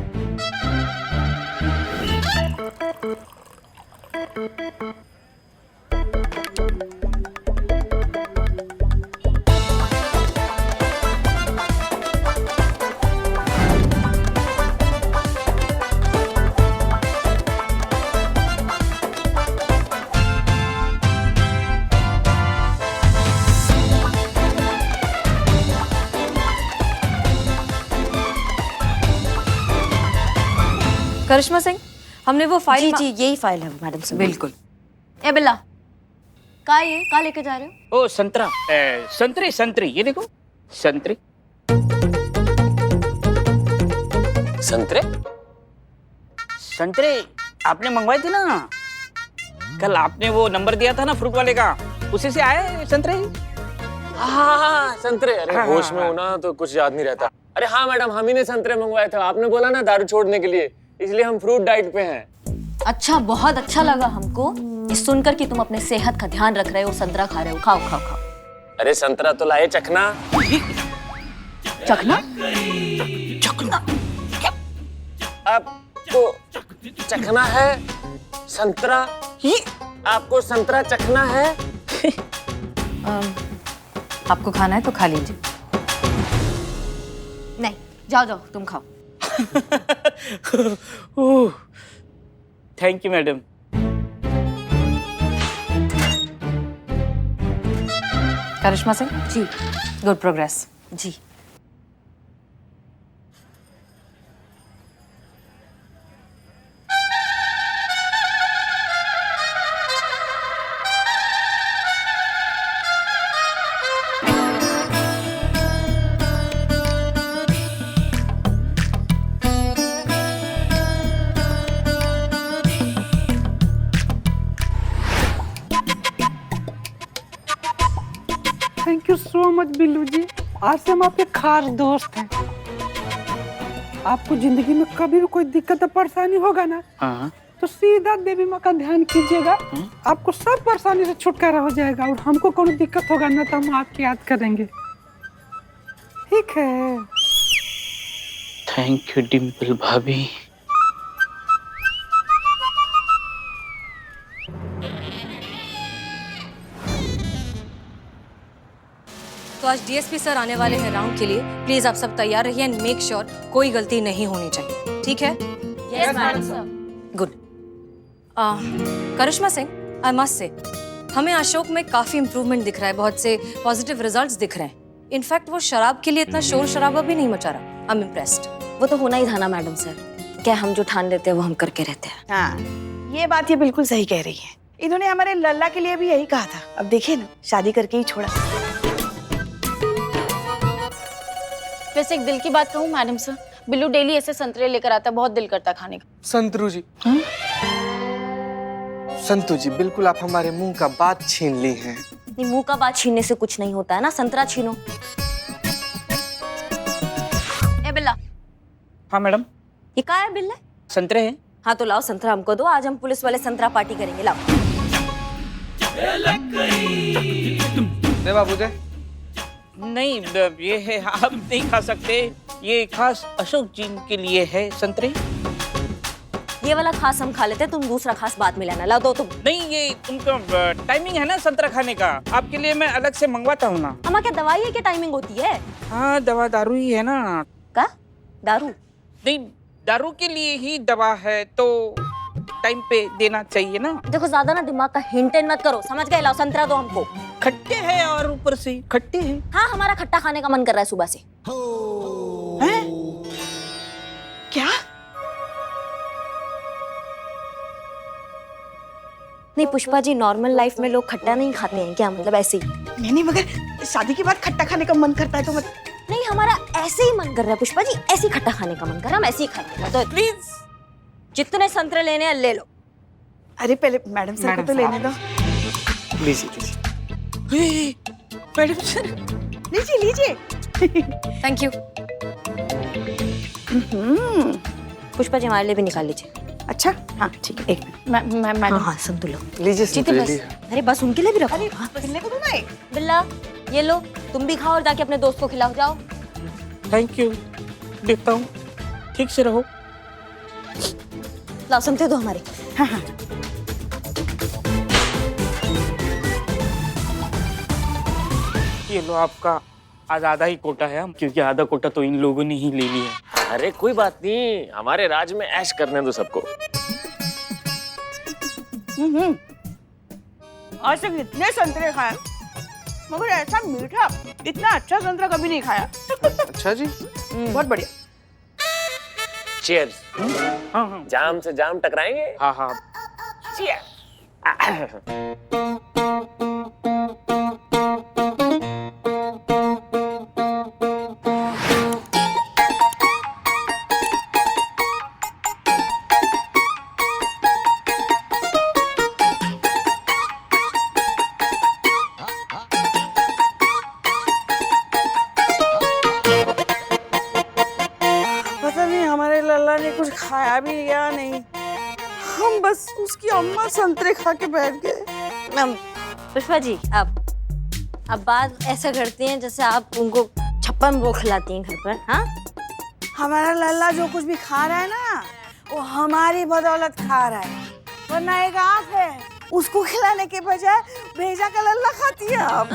करिश्मा सिंह, हमने वो फाइल जी यही फाइल है मैडम से। बिल्कुल। ए बिल्ला, का लेके जा रहे हो? ओ संतरा, संतरे, ये देखो संतरे। संतरे आपने मंगवाए थे ना कल, आपने वो नंबर दिया था ना फ्रूट वाले का, उसी से आए संतरे। हाँ संतरे। अरे हाँ, होश में होना तो कुछ याद नहीं रहता। अरे हाँ मैडम, हम ही ने संतरे मंगवाए थे। आपने बोला ना दारू छोड़ने के लिए, इसलिए हम फ्रूट डाइट पे हैं। अच्छा, बहुत अच्छा लगा हमको ये सुनकर कि तुम अपने सेहत का ध्यान रख रहे हो, संतरा खा रहे हो। खाओ खाओ खाओ। अरे संतरा तो लाए, चखना। चखना? आपको चखना है संतरा? आपको संतरा चखना है? आपको खाना है तो खा लीजिए। नहीं, जाओ तुम खाओ। Thank you madam. Karishma Singh ji, good progress. जी thank you so much Billu ji, आज से हम आपके खास दोस्त हैं। आपको जिंदगी में कभी भी कोई दिक्कत या परेशानी होगा ना, तो सीधा देवी माँ का ध्यान कीजिएगा, आपको सब परेशानी से छुटकारा हो जाएगा। और हमको कोई दिक्कत होगा ना तो हम आपकी याद करेंगे, ठीक है? थैंक यू डिम्पल भाभी। तो आज डीएसपी सर आने वाले हैं राउंड के लिए। प्लीज आप सब तैयार रहिए एंड मेक श्योर कोई गलती नहीं होनी चाहिए, ठीक है? Yes madam sir. Good. Karishma Singh, I must say हमें अशोक में काफी इंप्रूवमेंट दिख रहा है, बहुत से पॉजिटिव रिजल्ट्स दिख रहे हैं। इनफैक्ट वो शराब के लिए इतना शोर शराबा भी नहीं मचा रहा। I am impressed. वो तो होना ही था ना मैडम सर, क्या हम जो ठान लेते हैं वो हम करके रहते हैं। हाँ, ये बात ये बिल्कुल सही कह रही है। इन्होंने हमारे लल्ला के लिए भी यही कहा था। अब देखिए ना, शादी करके ही छोड़ा। वैसे एक दिल की बात कहूँ मैडम सर, बिल्लू डेली ऐसे संतरे लेकर आता है, बहुत दिल करता है खाने का। संतरू जी, संतू जी, बिल्कुल आप हमारे मुंह का बात छीन ली हैं। नहीं, मुंह का बात छीनने से कुछ नहीं होता है ना, संतरा छीनो। ए बिल्ला। हाँ मैडम। ये क्या है बिल्ला? संतरे हैं। हाँ तो लाओ संतरा हमको दो, आज हम पुलिस वाले संतरा पार्टी करेंगे। लाओ। दे बाबू दे। नहीं, ये है, आप नहीं खा सकते, ये खास अशोक जी के लिए है संतरे। ये वाला खास हम खा लेते हैं, तुम दूसरा खास बाद में लाना। लाओ दो तुम। नहीं, ये उनका टाइमिंग है ना संतरा खाने का, आपके लिए मैं अलग से मंगवाता हूँ ना। अम्मा, क्या दवाई है, क्या टाइमिंग होती है? हाँ, दवा दारू ही है ना। का दारू? नहीं, दारू के लिए ही दवा है, तो टाइम पे देना चाहिए ना। देखो ज्यादा ना दिमाग का हिंट मत करो, समझ गए? लाओ संतरा दो हमको। खट्टे हैं और ऊपर से खट्टे हैं। हाँ, हमारा खट्टा खाने का मन कर रहा है सुबह से। हैं? क्या? नहीं पुष्पा जी, नॉर्मल लाइफ में लोग खट्टा नहीं खाते हैं क्या? मतलब ऐसे ही? नहीं, मगर शादी के बाद खट्टा खाने का मन करता है तो मत। नहीं, हमारा ऐसे ही मन कर रहा है पुष्पा जी, ऐसे ही खट्टा खाने का मन कर रहा है, हम ऐसे ही खाएंगे। तो प्लीज जितने संतरे लेने हैं ले लो। अरे पहले मैडम सर को तो लेने दो। लीजिए। मैडम सर लीजिए लीजिए। Thank you. पुष्पा जी हमारे लिए भी निकाल लीजिए। अच्छा हाँ ठीक है, एक मिनट। हाँ हाँ संतुलो लीजिए जीते बस। अरे बस उनके लिए भी रखो। बिल्ले को दो ना एक। बिल्ला ये लो, तुम भी खाओ और जाके अपने दोस्त को खिलाओ। जाओ। थैंक यू, देखता हूँ, ठीक से रहो। लाओ संतरे दो हमारे। हाँ हाँ ये लो आपका आज आधा ही कोटा है, क्योंकि आधा कोटा तो इन लोगों ने ही ले लिया है। अरे कोई बात नहीं, हमारे राज में ऐश करने दो सबको। आज तक इतने संतरे खाए मगर ऐसा मीठा, इतना अच्छा संतरा कभी नहीं खाया। अच्छा जी, बहुत बढ़िया। चीयर्स। जाम से जाम टकराएंगे। हाँ हाँ। पता नहीं हमारे लल्ला ने कुछ खाया भी या नहीं, हम बस उसकी अम्मा संतरे खा के बैठ गए। पुष्पा जी अब बात ऐसा करती हैं जैसे आप उनको छप्पन भोग खिलाती हैं घर पर। हाँ, हमारा लल्ला जो कुछ भी खा रहा है ना वो हमारी बदौलत खा रहा है, वरना एक आँख है उसको खिलाने के बजाय भेजा का लल्ला खाती है अब।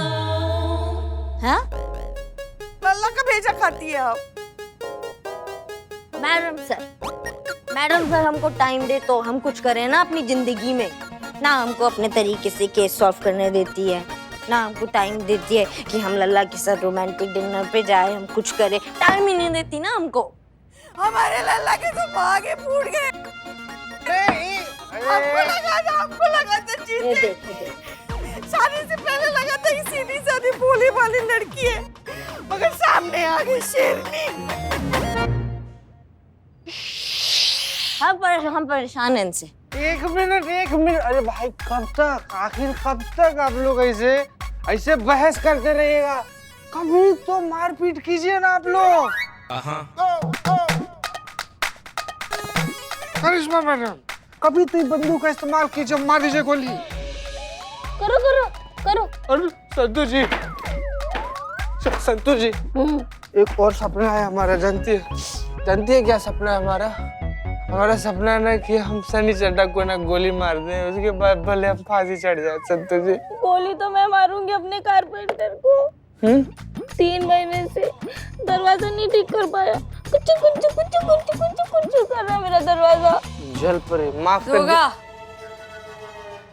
हाँ? लल्ला का भेजा खाती है अब। मैडम सर हमको टाइम दे तो हम कुछ करें ना अपनी जिंदगी में। ना हमको अपने तरीके से केस सॉल्व करने देती है, ना हमको टाइम देती है कि हम लल्ला के साथ रोमांटिक डिनर पे जाए, हम कुछ करें। टाइम ही नहीं देती ना हमको। हमारे लल्ला के तो भागे फूट गए। हमको लगा था जीते। शादी से पहले लगा था कि सीधी सादी भोली भाली लड़की है, मगर सामने आ गई शेरनी। हम परेशान हैं इनसे। एक मिनट। अरे भाई कब तक, आखिर कब तक आप लोग ऐसे बहस करते रहिएगा? कभी तो मारपीट कीजिए ना आप लोग। करिश्मा मैडम, कभी तो बंदूक का इस्तेमाल कीजिए, मार दीजिए गोली। करो। अरे संतु जी, एक और सपना है हमारा। जानती है क्या सपना है हमारा? हमारा सपना ना कि हम सनी चड्ढा को ना गोली मार दें, उसके बाद भले हम फांसी चढ़ जाए। संतु जी, गोली तो मैं मारूंगी अपने कारपेंटर को। 3 महीने से दरवाजा नहीं ठीक कर पाया, कुछ कर रहा है मेरा दरवाजा। जल परे, माफ कर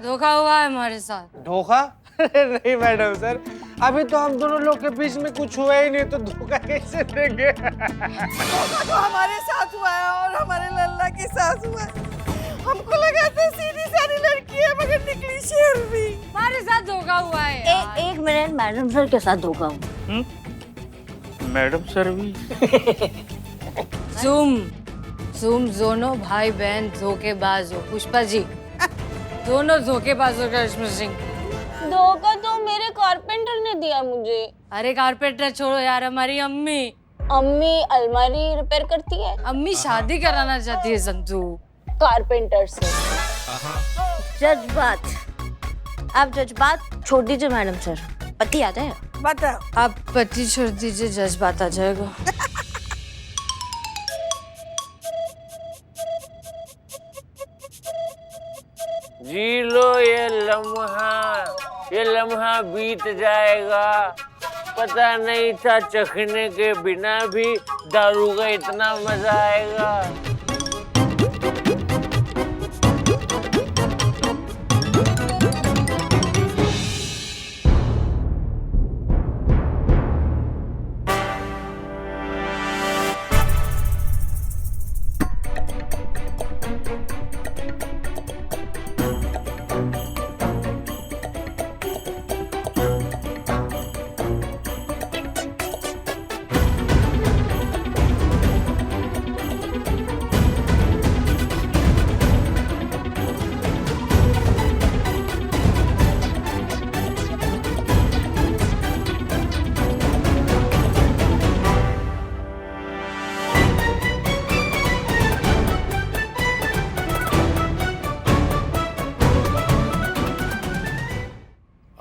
धोखा हुआ है हमारे साथ। धोखा? नहीं मैडम सर, अभी तो हम दोनों लोग के बीच में कुछ हुआ ही नहीं, तो धोखा कैसे देंगे? धोखा तो हमारे साथ हुआ है और हमारे लल्ला के साथ हुआ है। हमको लगा था सीधी सादी लड़की है मगर निकली शेरनी। हमारे साथ धोखा हुआ है। एक मिनट, मैडम सर के साथ धोखा हुआ। मैडम सर भी। तुम दोनों भाई बहन धोखेबाज हो। पुष्पा जी दोनों धोखेबाजों का स्मृति। धोखा तो मेरे कारपेंटर ने दिया मुझे। अरे कारपेंटर छोड़ो यार, हमारी अम्मी अलमारी रिपेयर करती है। अम्मी शादी कराना चाहती है संतू कारपेंटर से। जज्बात छोड़ दीजिए मैडम सर, पति आ जाए। बताओ। आप पति छोड़ दीजिए, जज्बात आ जाएगा। जी लो ये लम्हा बीत जाएगा। पता नहीं था चखने के बिना भी दारू का इतना मजा आएगा।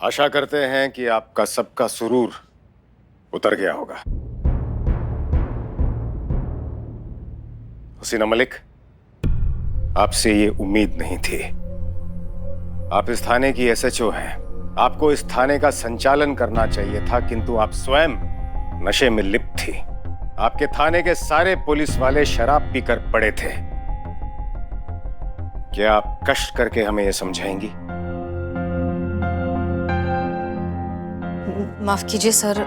आशा करते हैं कि आपका सबका सुरूर उतर गया होगा। हसीना मलिक, आपसे ये उम्मीद नहीं थी। आप इस थाने की एसएचओ हैं। आपको इस थाने का संचालन करना चाहिए था, किंतु आप स्वयं नशे में लिप्त थी। आपके थाने के सारे पुलिस वाले शराब पीकर पड़े थे। क्या आप कष्ट करके हमें यह समझाएंगी? माफ कीजिए सर,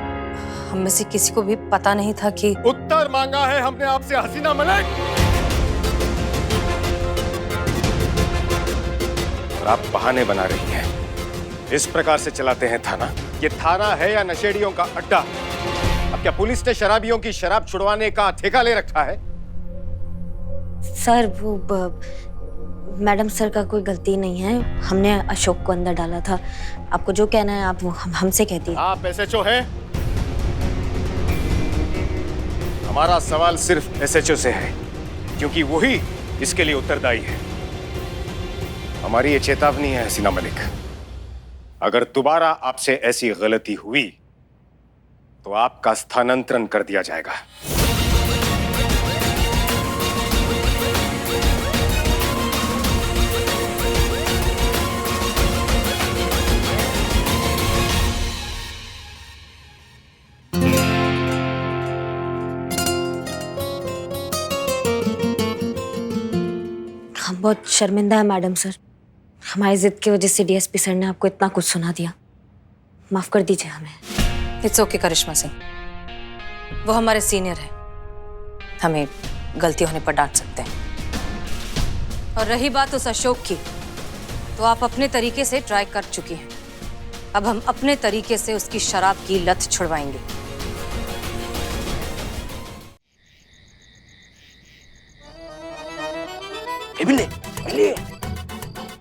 हम में से किसी को भी पता नहीं था कि। उत्तर मांगा है हमने आपसे हसीना मलिक, और आप बहाने बना रही हैं। इस प्रकार से चलाते हैं थाना? ये थाना है या नशेड़ियों का अड्डा? अब क्या पुलिस ने शराबियों की शराब छुड़वाने का ठेका ले रखा है? सर वो मैडम सर का कोई गलती नहीं है, हमने अशोक को अंदर डाला था। आपको जो कहना है आप वो हमसे कहती है। आप एसएचओ हैं? हमारा सवाल सिर्फ एसएचओ से है, क्योंकि वही इसके लिए उत्तरदायी है। हमारी ये चेतावनी है हसीना मलिक, अगर दोबारा आपसे ऐसी गलती हुई तो आपका स्थानांतरण कर दिया जाएगा। हम बहुत शर्मिंदा है मैडम सर, हमारी जिद की वजह से डीएसपी सर ने आपको इतना कुछ सुना दिया। माफ कर दीजिए हमें। इट्स ओके करिश्मा सिंह, वो हमारे सीनियर है, हमें गलती होने पर डांट सकते हैं। और रही बात उस अशोक की, तो आप अपने तरीके से ट्राई कर चुकी हैं। अब हम अपने तरीके से उसकी शराब की लत छुड़वाएंगे।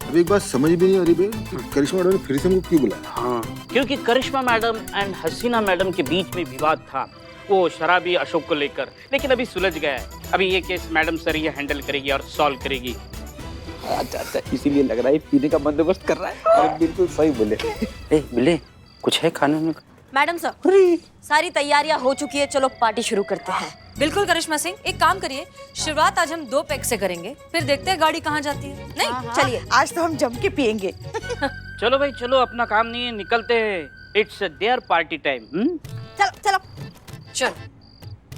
अभी एक बात समझ भी नहीं आ रही बे, करिश्मा मैडम ने फिर से हमको क्यों बुलाया? हाँ, क्योंकि करिश्मा मैडम एंड हसीना मैडम के बीच में विवाद था, वो शराबी अशोक को लेकर, लेकिन अभी सुलझ गया है। अभी ये केस मैडम सर ये हैंडल करेगी और सॉल्व करेगी। अच्छा, इसीलिए लग रहा है पीने का बंदोबस्त कर रहा है। और बिल्कुल सही बोले। बिल्ले, कुछ है खाने में? मैडम सर, सारी तैयारियां हो चुकी है, चलो पार्टी शुरू करते हैं। बिल्कुल करिश्मा सिंह, एक काम करिए, शुरुआत आज हम 2 पैक से करेंगे, फिर देखते हैं गाड़ी कहाँ जाती है। नहीं, चलिए आज तो हम जम के पियेंगे। चलो भाई चलो, अपना काम नहीं है, निकलते हैं। It's there party time. चलो चलो चलो।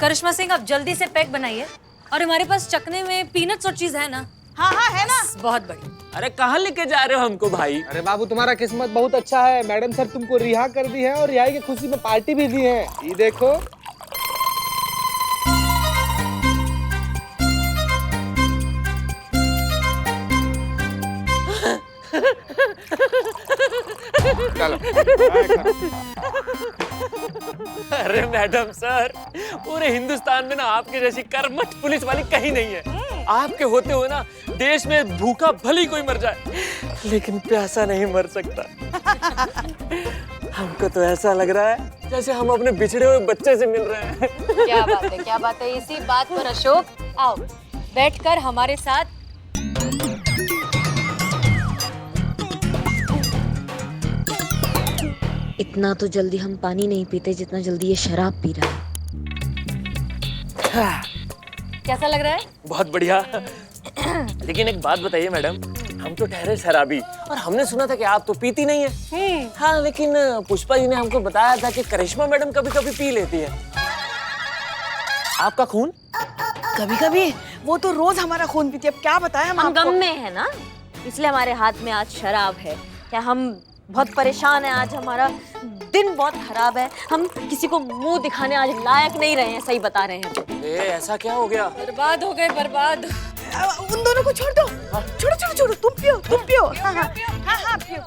करिश्मा सिंह, आप जल्दी से पैक बनाइए, और हमारे पास चखने में पीनट्स और चीज है ना? हाँ हाँ है ना। बहुत बढ़िया। अरे कहाँ लेके जा रहे हो हमको भाई? अरे बाबू, तुम्हारा किस्मत बहुत अच्छा है, मैडम सर तुमको रिहा कर दी है और रिहाई की खुशी में पार्टी भी दी है। ये देखो। अरे मैडम सर, पूरे हिंदुस्तान में ना आपके जैसी कर्मठ पुलिस वाली कहीं नहीं है। आपके होते हुए ना देश में भूखा भली कोई मर जाए, लेकिन प्यासा नहीं मर सकता। हमको तो ऐसा लग रहा है जैसे हम अपने बिछड़े हुए बच्चे से मिल रहे हैं। क्या बात है, क्या बात है। इसी बात पर अशोक, आओ बैठकर हमारे साथ। इतना तो जल्दी हम पानी नहीं पीते जितना जल्दी ये शराब पी रहा है। कैसा लग रहा है? बहुत बढ़िया। लेकिन एक बात बताइए मैडम, हम तो ठहरे शराबी और हमने सुना था कि आप तो पीती नहीं है। हाँ, लेकिन पुष्पा जी ने हमको बताया था कि करिश्मा मैडम कभी कभी पी लेती है। आपका खून? कभी कभी, वो तो रोज हमारा खून पीती है। अब क्या बताएं हम गम में है ना, इसलिए हमारे हाथ में आज शराब है। क्या हम बहुत परेशान हैं, आज हमारा दिन बहुत खराब है, हम किसी को मुंह दिखाने आज लायक नहीं रहे हैं। सही बता रहे हैं। ऐसा क्या हो गया? बर्बाद हो गए, बर्बाद। उन दोनों को छोड़ दो। छोड़ो छोड़ो छोड़ो, तुम पियो तुम पियो। हाँ हाँ हाँ हाँ पियो।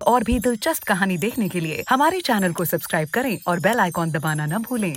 और भी दिलचस्प कहानी देखने के लिए हमारे चैनल को सब्सक्राइब करें और बेल आइकॉन दबाना न भूलें।